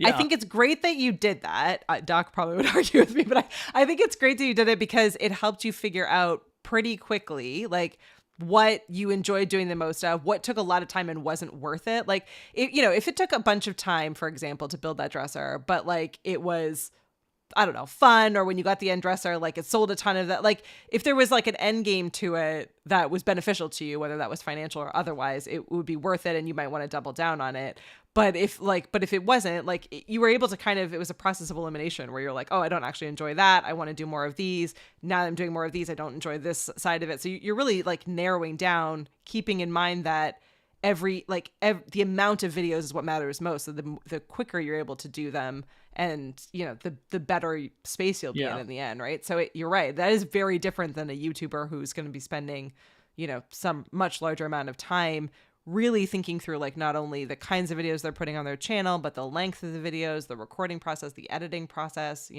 I think it's great that you did that. Doc probably would argue with me, but I think it's great that you did it because it helped you figure out pretty quickly, like what you enjoyed doing the most of, what took a lot of time and wasn't worth it. Like, if it took a bunch of time, for example, to build that dresser, but like it was, I don't know, fun, or when you got the end dresser, like it sold a ton of that. Like if there was like an end game to it that was beneficial to you, whether that was financial or otherwise, it would be worth it and you might want to double down on it. But if it wasn't, like you were able to it was a process of elimination where you're like, oh, I don't actually enjoy that. I want to do more of these. Now that I'm doing more of these, I don't enjoy this side of it. So you're really like narrowing down, keeping in mind that the amount of videos is what matters most. So the quicker you're able to do them, and the better space you'll be in the end, right? So you're right. That is very different than a YouTuber who's going to be spending, some much larger amount of time really thinking through like not only the kinds of videos they're putting on their channel, but the length of the videos, the recording process, the editing process.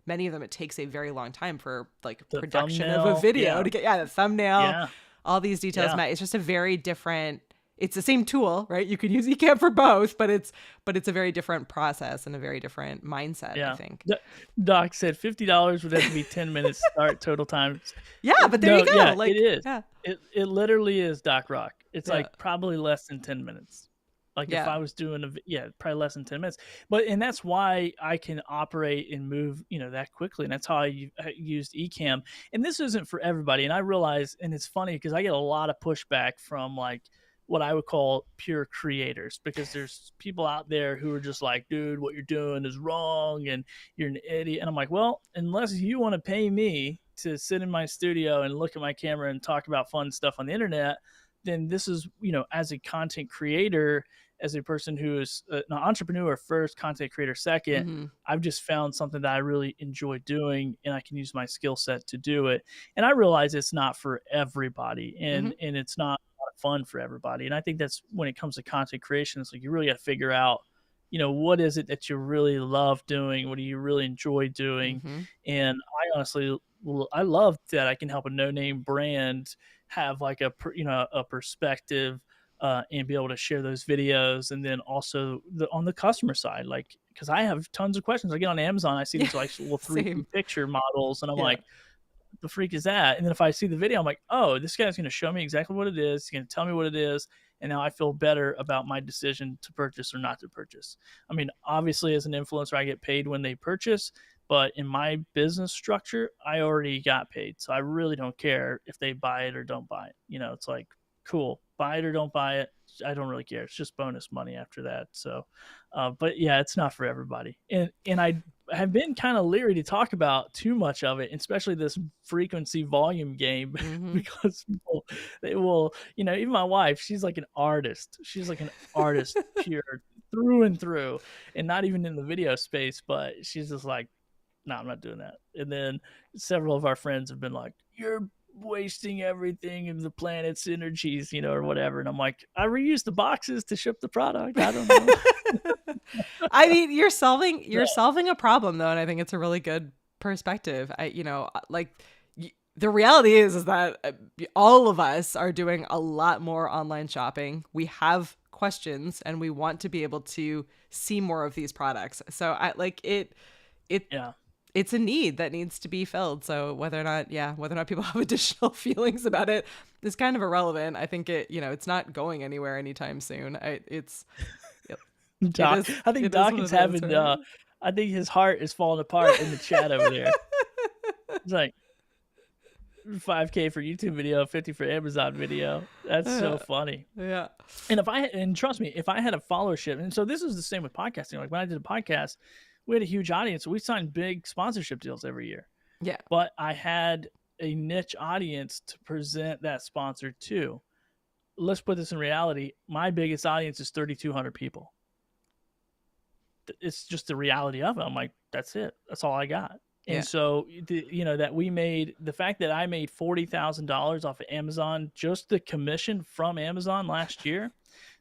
Many of them, it takes a very long time for like The production of a thumbnail, video yeah, to get, yeah, the thumbnail, yeah, all these details yeah. met. It's just a very different, it's the same tool, right? You could use Ecamm for both, but it's a very different process and a very different mindset, I Yeah. think. Doc said $50 would have to be 10 minutes start total time. Yeah, but there you No, go. yeah, it Like, is. yeah, It literally is Doc Rock. It's yeah, like probably less than 10 minutes. Like if yeah. I was doing yeah, probably less than 10 minutes. But and that's why I can operate and move, that quickly. And that's how I used Ecamm. And this isn't for everybody. And I realize, and it's funny because I get a lot of pushback from like what I would call pure creators, because there's people out there who are just like, dude, what you're doing is wrong and you're an idiot. And I'm like, well, unless you want to pay me to sit in my studio and look at my camera and talk about fun stuff on the internet, then this is, as a content creator, as a person who is an entrepreneur first, content creator second, Mm-hmm. I've just found something that I really enjoy doing and I can use my skill set to do it. And I realize it's not for everybody, Mm-hmm. and it's not fun for everybody. And I think that's when it comes to content creation, it's like you really got to figure out, what is it that you really love doing? What do you really enjoy doing? Mm-hmm. And I honestly, I love that I can help a no-name brand have like a perspective, and be able to share those videos. And then also on the customer side, like, because I have tons of questions. I get on Amazon, I see Yeah. these like little 3D Same. picture models, and I'm Yeah. like, the freak is that? And then if I see the video, I'm like, oh, this guy's going to show me exactly what it is. He's going to tell me what it is. And now I feel better about my decision to purchase or not to purchase. I mean, obviously, as an influencer, I get paid when they purchase, but in my business structure, I already got paid. So I really don't care if they buy it or don't buy it. It's like, cool, buy it or don't buy it. I don't really care. It's just bonus money after that. So, but yeah, it's not for everybody. And I have been kind of leery to talk about too much of it, especially this frequency volume game, Mm-hmm. because people, they will, even my wife, she's like an artist. She's like an artist pure through and through, and not even in the video space, but she's just like, no, I'm not doing that. And then several of our friends have been like, you're wasting everything in the planet's energies, or whatever. And I'm like, I reuse the boxes to ship the product. I don't know. I mean, you're solving a problem though, and I think it's a really good perspective. Like the reality is that all of us are doing a lot more online shopping. We have questions and we want to be able to see more of these products. So I like it Yeah. it's a need that needs to be filled. So whether or not people have additional feelings about it is kind of irrelevant. I think it's not going anywhere anytime soon. It Doc, is. I think It is Doc what is it is, having, right? I think his heart is falling apart in the chat over there. It's like 5K for YouTube video, 50 for Amazon video. That's so funny. Yeah. And trust me, if I had a followership, and so this is the same with podcasting. Like when I did a podcast, we had a huge audience. So we signed big sponsorship deals every year. Yeah. But I had a niche audience to present that sponsor to. Let's put this in reality. My biggest audience is 3,200 people. It's just the reality of it. I'm like, that's it. That's all I got. Yeah. And so, that we made, the fact that I made $40,000 off of Amazon, just the commission from Amazon last year,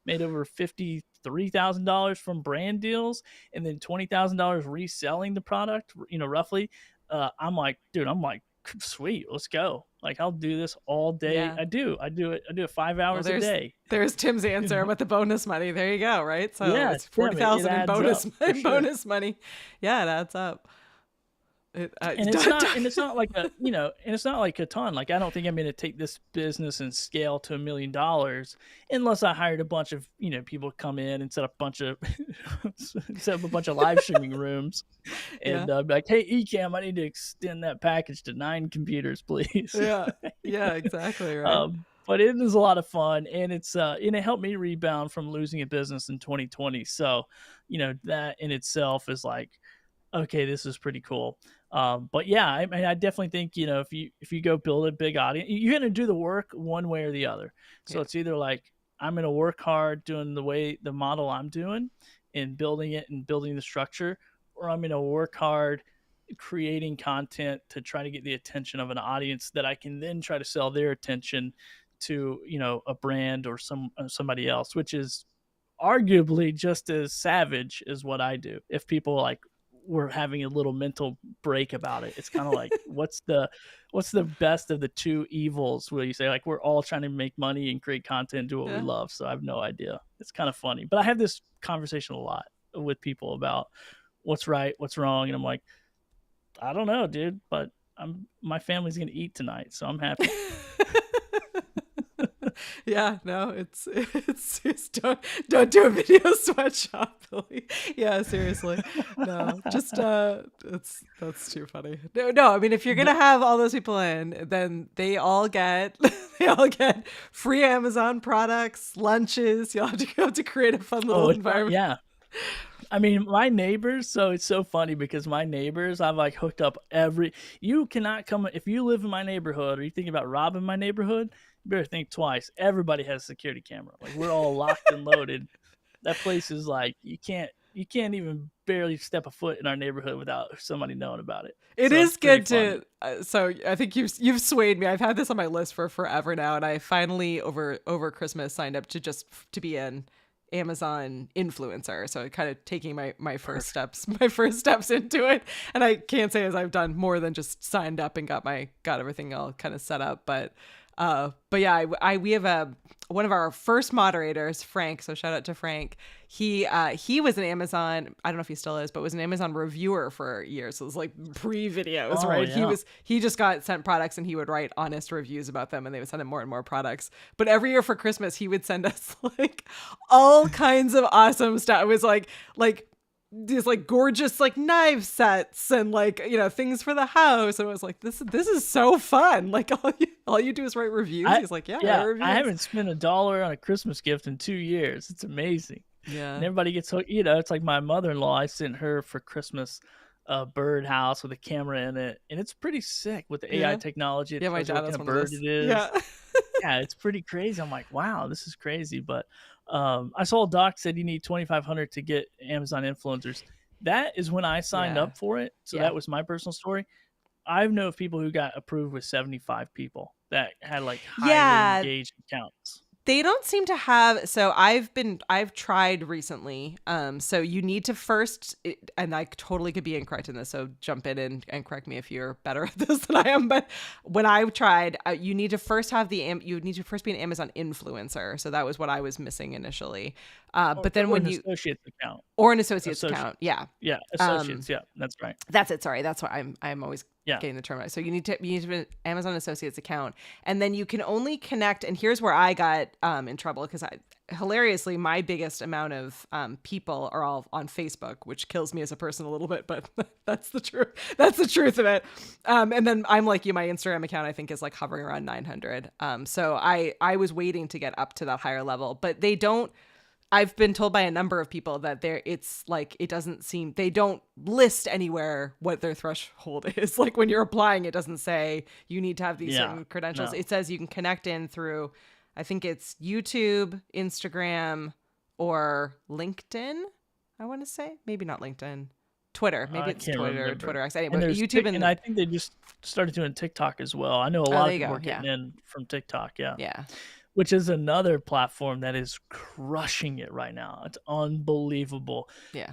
made over $53,000 from brand deals, and then $20,000 reselling the product, roughly. I'm like, dude, sweet, let's go. Like, I'll do this all day. Yeah. I do it 5 Well, hours a day. there's Tim's answer with the bonus money. There you go. Right. So Yeah, it's Tim, it 40,000 in adds bonus up for sure. bonus money. Yeah, it adds up. And it's not like a ton. Like, I don't think I'm going to take this business and scale to $1 million unless I hired a bunch of people to come in and set up a bunch of live streaming rooms, and Yeah. be like, hey, Ecamm, I need to extend that package to 9 computers, please. Yeah. Yeah. Exactly. Right. But it is a lot of fun, and it helped me rebound from losing a business in 2020. So, that in itself is like, okay, this is pretty cool. But yeah, I mean, I definitely think, if you go build a big audience, you're going to do the work one way or the other. So it's either like, I'm going to work hard doing the model I'm doing and building it and building the structure, or I'm going to work hard creating content to try to get the attention of an audience that I can then try to sell their attention to, a brand or somebody else, which is arguably just as savage as what I do. If people like were having a little mental break about it, it's kind of like what's the best of the two evils? Where you say like we're all trying to make money and create content, and do what we Yeah. love. So I have no idea. It's kind of funny, but I have this conversation a lot with people about what's right, what's wrong, and I'm like, I don't know, dude, but my family's gonna eat tonight, so I'm happy. Yeah, no, it's don't do a video sweatshop, Billy. Yeah, seriously. No, just that's too funny. No, I mean if you're gonna have all those people in, then they all get they all get free Amazon products, lunches. You'll have to create a fun little Oh, environment. yeah. I mean, my neighbors, so it's so funny because my neighbors, I've like hooked up you cannot come, if you live in my neighborhood or you think about robbing my neighborhood, you better think twice. Everybody has a security camera. Like we're all locked and loaded. That place is like, you can't even barely step a foot in our neighborhood without somebody knowing about it. It So it's is pretty good funny. to. So I think you've swayed me. I've had this on my list for forever now, and I finally over Christmas signed up to be an Amazon influencer. So kind of taking my first Perfect. steps into it. And I can't say as I've done more than just signed up and got everything all kind of set up, but yeah, we have one of our first moderators, Frank. So shout out to Frank. He was an Amazon, I don't know if he still is, but was an Amazon reviewer for years. So it was like pre-videos, Oh right? yeah. He just got sent products and he would write honest reviews about them, and they would send him more and more products. But every year for Christmas, he would send us like all kinds of awesome stuff. It was like these like gorgeous like knife sets and like things for the house, and I was like, this is so fun. Like all you do is write reviews. I He's like, yeah, I write yeah, I reviews. haven't spent $1 on a Christmas gift in 2 years. It's amazing. And Yeah, everybody gets hooked. It's like my mother-in-law, I sent her for Christmas a bird house with a camera in it, and it's pretty sick with the AI yeah, technology. It yeah, my tells you dad what kind has of one of bird those. it is. Yeah. Yeah, it's pretty crazy. I'm like, wow, this is crazy. But I saw a doc said you need 2,500 to get Amazon influencers. That is when I signed Yeah, up for it. So yeah, that was my personal story. I know of people who got approved with 75 people that had like highly yeah. engaged accounts. They don't seem to have. So I've tried recently. So you need to first, and I totally could be incorrect in this, so jump in and correct me if you're better at this than I am. But when I tried, you need to first you need to first be an Amazon influencer. So that was what I was missing initially. But then Or when an you associate's account. or an associate's account, Associates. yeah. Yeah, Um, associates. Yeah, that's right. that's it. Sorry, that's why I'm always Yeah. getting the term right. So you need to be an Amazon Associates account, and then you can only connect. And here's where I got in trouble because I hilariously my biggest amount of people are all on Facebook, which kills me as a person a little bit, but that's the truth. That's the truth of it. And then I'm like you, my Instagram account I think is like hovering around 900. So I was waiting to get up to that higher level, but they don't. I've been told by a number of people that it's like it doesn't seem they don't list anywhere what their threshold is. Like when you're applying, it doesn't say you need to have these Yeah. certain credentials. No. It says you can connect in through, I think it's YouTube, Instagram, or LinkedIn. I want to say maybe not LinkedIn, Twitter. Maybe I it's can't Twitter, remember. Twitter X. And Anyway, there's YouTube and I think they just started doing TikTok as well. I know a oh, lot there of you people go. are Yeah, getting in from TikTok. Yeah. yeah. Which is another platform that is crushing it right now. It's unbelievable. Yeah.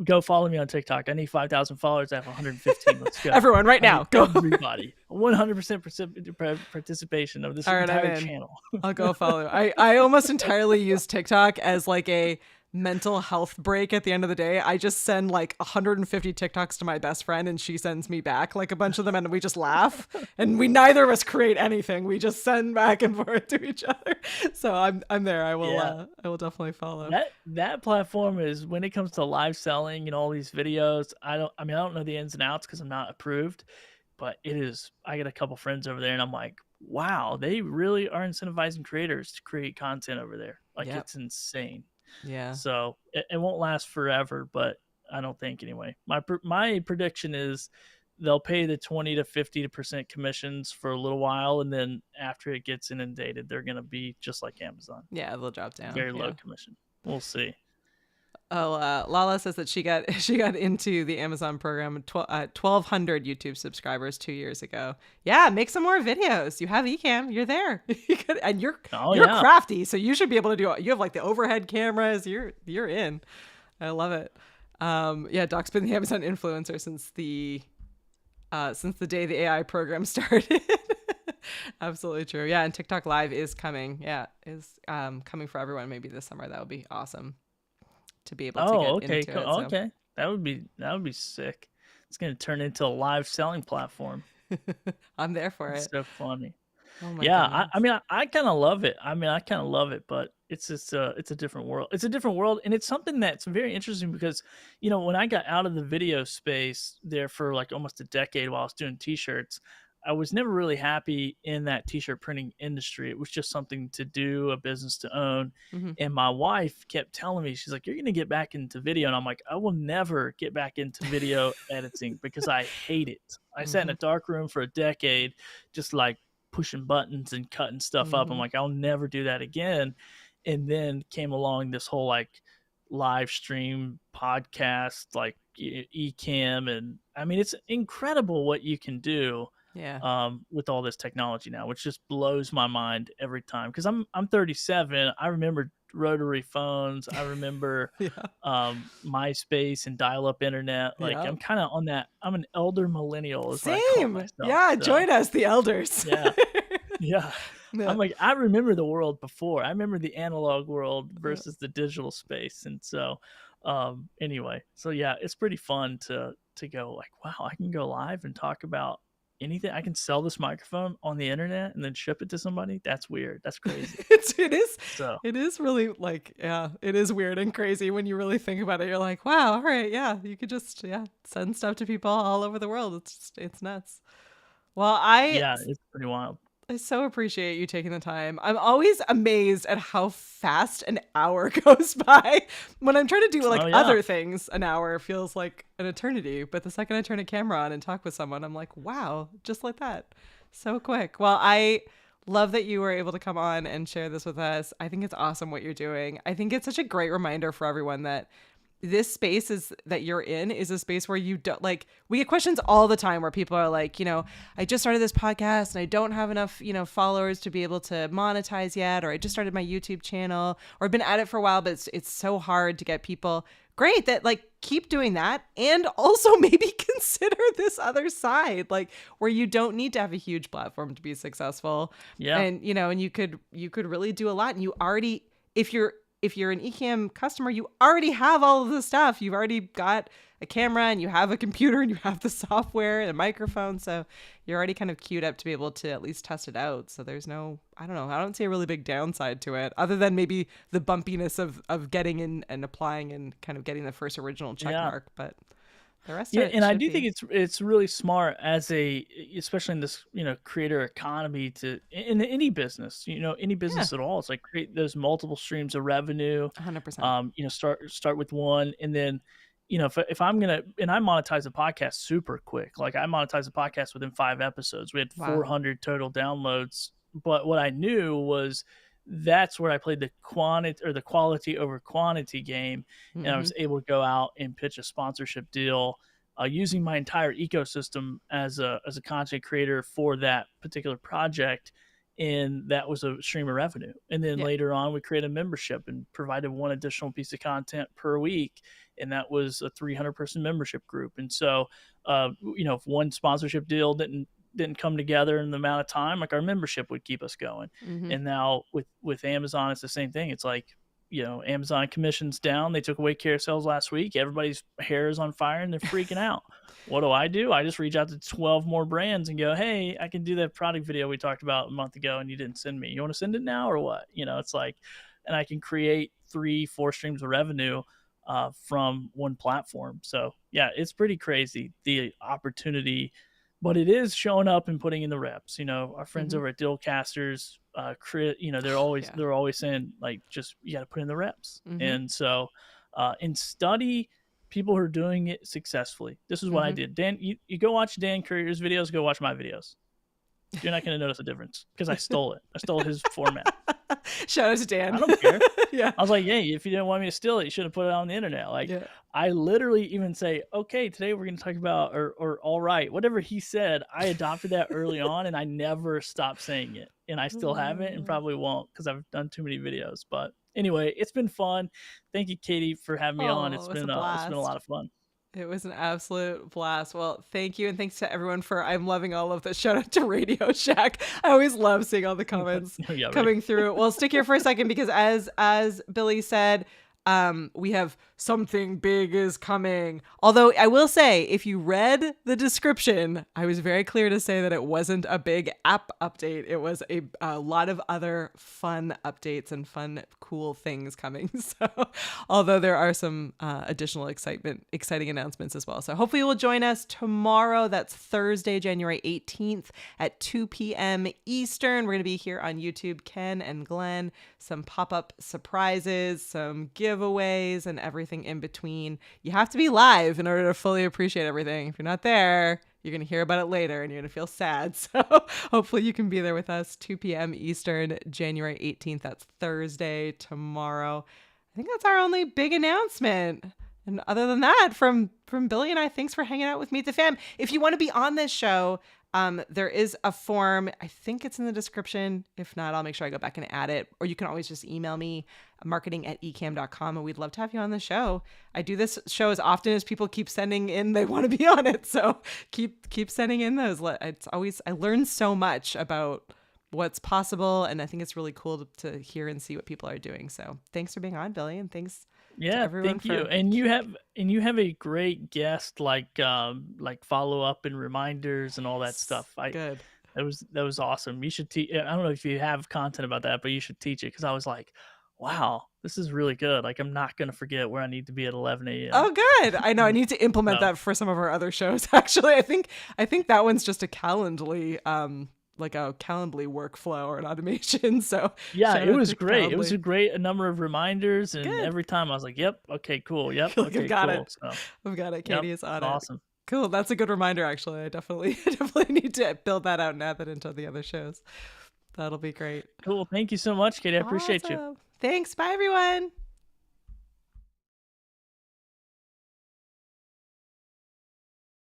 Go follow me on TikTok. I need 5,000 followers. I have 115. Let's go. Everyone right I need now, go. everybody. 100% participation of this All right, I'm entire in. channel. I'll go follow. I almost entirely use TikTok as like a mental health break at the end of the day. I just send like 150 TikToks to my best friend and she sends me back like a bunch of them and we just laugh and we neither of us create anything. We just send back and forth to each other. So I'm there. Yeah. I will definitely follow. That platform is when it comes to live selling and all these videos. I don't know the ins and outs because I'm not approved, but it is. I get a couple friends over there, and I'm like, wow, they really are incentivizing creators to create content over there. Like Yep. it's insane. Yeah. So it won't last forever, but I don't think anyway. My prediction is they'll pay the 20 to 50% commissions for a little while, and then after it gets inundated, they're gonna be just like Amazon, Yeah, they'll drop down. very Yeah. low commission. We'll see. Oh, Lala says that she got into the Amazon program 1,200 YouTube subscribers 2 years ago. Yeah, make some more videos. You have Ecamm, you're there, and Oh you're yeah. crafty, so you should be able to do. You have like the overhead cameras. You're in. I love it. Yeah, Doc's been the Amazon influencer since the day the AI program started. Absolutely true. Yeah, and TikTok Live is coming. Yeah, is coming for everyone. Maybe this summer. That would be awesome to be able to Oh, get okay. into it. So Okay. That would be sick. It's gonna turn into a live selling platform. I'm there for It's it. so funny. Oh my Yeah, I goodness. mean, I kind of love it. I mean, I kind of love it, but it's a different world. It's a different world, and it's something that's very interesting because, when I got out of the video space there for like almost a decade while I was doing t-shirts, I was never really happy in that t-shirt printing industry. It was just something to do, a business to own. Hmm. And my wife kept telling me, she's like, "You're going to get back into video." And I'm like, "I will never get back into video editing because I hate it." I sat in Hmm. a dark room for a decade, just like pushing buttons and cutting stuff up. I'm Hmm. like, I'll never do that again. And then came along this whole like live stream podcast, like Ecamm, and I mean, it's incredible what you can do Yeah. with all this technology now, which just blows my mind every time. Because I'm 37, I remember rotary phones, I remember Yeah. MySpace and dial-up internet. Like Yeah. I'm kind of on that. I'm an elder millennial, is what I call Same. myself. Yeah. So Join us, the elders. yeah, yeah. Yeah. I'm like, I remember the world before. I remember the analog world Yeah. versus the digital space. And so anyway, so yeah, it's pretty fun to go like, wow, I can go live and talk about anything. I can sell this microphone on the internet and then ship it to somebody. That's weird. That's crazy. It is So it is really like, yeah, it is weird and crazy when you really think about it. You're like, wow, all right, yeah, you could just, yeah, send stuff to people all over the world. It's nuts. Well, yeah, it's pretty wild. I so appreciate you taking the time. I'm always amazed at how fast an hour goes by. When I'm trying to do like Oh yeah. other things, an hour feels like an eternity. But the second I turn a camera on and talk with someone, I'm like, wow, just like that. So quick. Well, I love that you were able to come on and share this with us. I think it's awesome what you're doing. I think it's such a great reminder for everyone that this space is that you're in is a space where you don't like we get questions all the time where people are like, I just started this podcast and I don't have enough, followers to be able to monetize yet, or I just started my YouTube channel, or I've been at it for a while, but it's so hard to get people. Great, that like keep doing that, and also maybe consider this other side, like where you don't need to have a huge platform to be successful. Yeah. And and you could really do a lot, and you already, if you're an Ecamm customer, you already have all of the stuff. You've already got a camera and you have a computer and you have the software and a microphone. So you're already kind of queued up to be able to at least test it out. So there's no, I don't know, I don't see a really big downside to it other than maybe the bumpiness of getting in and applying and kind of getting the first original check Yeah. mark. But the rest of Yeah, it and I should do think be. it's really smart as especially in this, creator economy to in any business, any Yeah, business at all. It's like create those multiple streams of revenue. 100%. Start with one, and then, if I'm gonna, and I monetize a podcast super quick. Like I monetize a podcast within 5 episodes. We had Wow. 400 total downloads. But what I knew was that's where I played the quantity or the quality over quantity game, and I Mm-hmm. was able to go out and pitch a sponsorship deal using my entire ecosystem as a content creator for that particular project, and that was a stream of revenue. And then Yeah. later on, we created a membership and provided one additional piece of content per week, and that was a 300-person membership group. And so, if one sponsorship deal didn't come together in the amount of time, like our membership would keep us going. Mm-hmm. And now with Amazon, it's the same thing. It's like, Amazon commissions down. They took away carousels last week. Everybody's hair is on fire and they're freaking out. What do? I just reach out to 12 more brands and go, hey, I can do that product video we talked about a month ago and you didn't send me. You want to send it now or what? It's like, and I can create 3-4 streams of revenue from one platform. So yeah, it's pretty crazy, the opportunity, but it is showing up and putting in the reps. Our friends Mm-hmm. over at Dealcasters, Yeah. they're always saying like, just you got to put in the reps. Mm-hmm. And so, and study people who are doing it successfully. This is what I Mm-hmm. did. Dan, you go watch Dan Courier's videos, go watch my videos. You're not going to notice a difference because I stole it. I stole his format. Shout out to I Dan. don't care. Yeah. I was like, hey, if you didn't want me to steal it, you should have put it on the internet. Like, Yeah. I literally even say, okay, today we're going to talk about, or all right, whatever he said. I adopted that early on, and I never stopped saying it, and I still haven't, and probably won't because I've done too many videos. But anyway, it's been fun. Thank you, Katie, for having me on. Oh, it was a It's been a lot blast. of fun. It was an absolute blast. Well, thank you. And thanks to everyone for, I'm loving all of this. Shout out to Radio Shack. I always love seeing all the comments Yeah, right. coming through. Well, stick here for a second because as Billy said, we have something big is coming. Although I will say, if you read the description, I was very clear to say that it wasn't a big app update. It was a lot of other fun updates and fun, cool things coming. So, although there are some additional exciting announcements as well. So hopefully you will join us tomorrow. That's Thursday, January 18th at 2 p.m. Eastern. We're going to be here on YouTube, Ken and Glenn, some pop-up surprises, some giveaways, and everything in between. You have to be live in order to fully appreciate everything. If you're not there, you're going to hear about it later and you're going to feel sad. So hopefully you can be there with us 2 p.m. Eastern, January 18th. That's Thursday, tomorrow. I think that's our only big announcement. And other than that, from Billy and I, thanks for hanging out with Meet the Fam. If you want to be on this show, there is a form. I think it's in the description. If not, I'll make sure I go back and add it. Or you can always just email me, marketing@ecamm.com, and we'd love to have you on the show. I do this show as often as people keep sending in they want to be on it. So keep sending in those. It's always, I learn so much about what's possible, and I think it's really cool to hear and see what people are doing. So thanks for being on, Billy, and thanks to everyone thank you. And you have a great guest, like follow up and reminders and all that stuff. Good. That was awesome. You should teach. I don't know if you have content about that, but you should teach it because I was like, wow, this is really good. Like, I'm not gonna forget where I need to be at 11 a.m. Oh, good. I know I need to implement that for some of our other shows. Actually, I think that one's just a Calendly, like a Calendly workflow or an automation. So yeah, shout it out was to great. Calendly. It was a number of reminders, and Good. every time I was like, yep, okay, cool, yep, Like, okay, I've got cool. it. So, I've got it. Katie is on it. awesome. Cool. That's a good reminder, actually. I definitely need to build that out and add that into the other shows. That'll be great. Cool. Thank you so much, Katie. I appreciate you. Awesome. Thanks. Bye, everyone.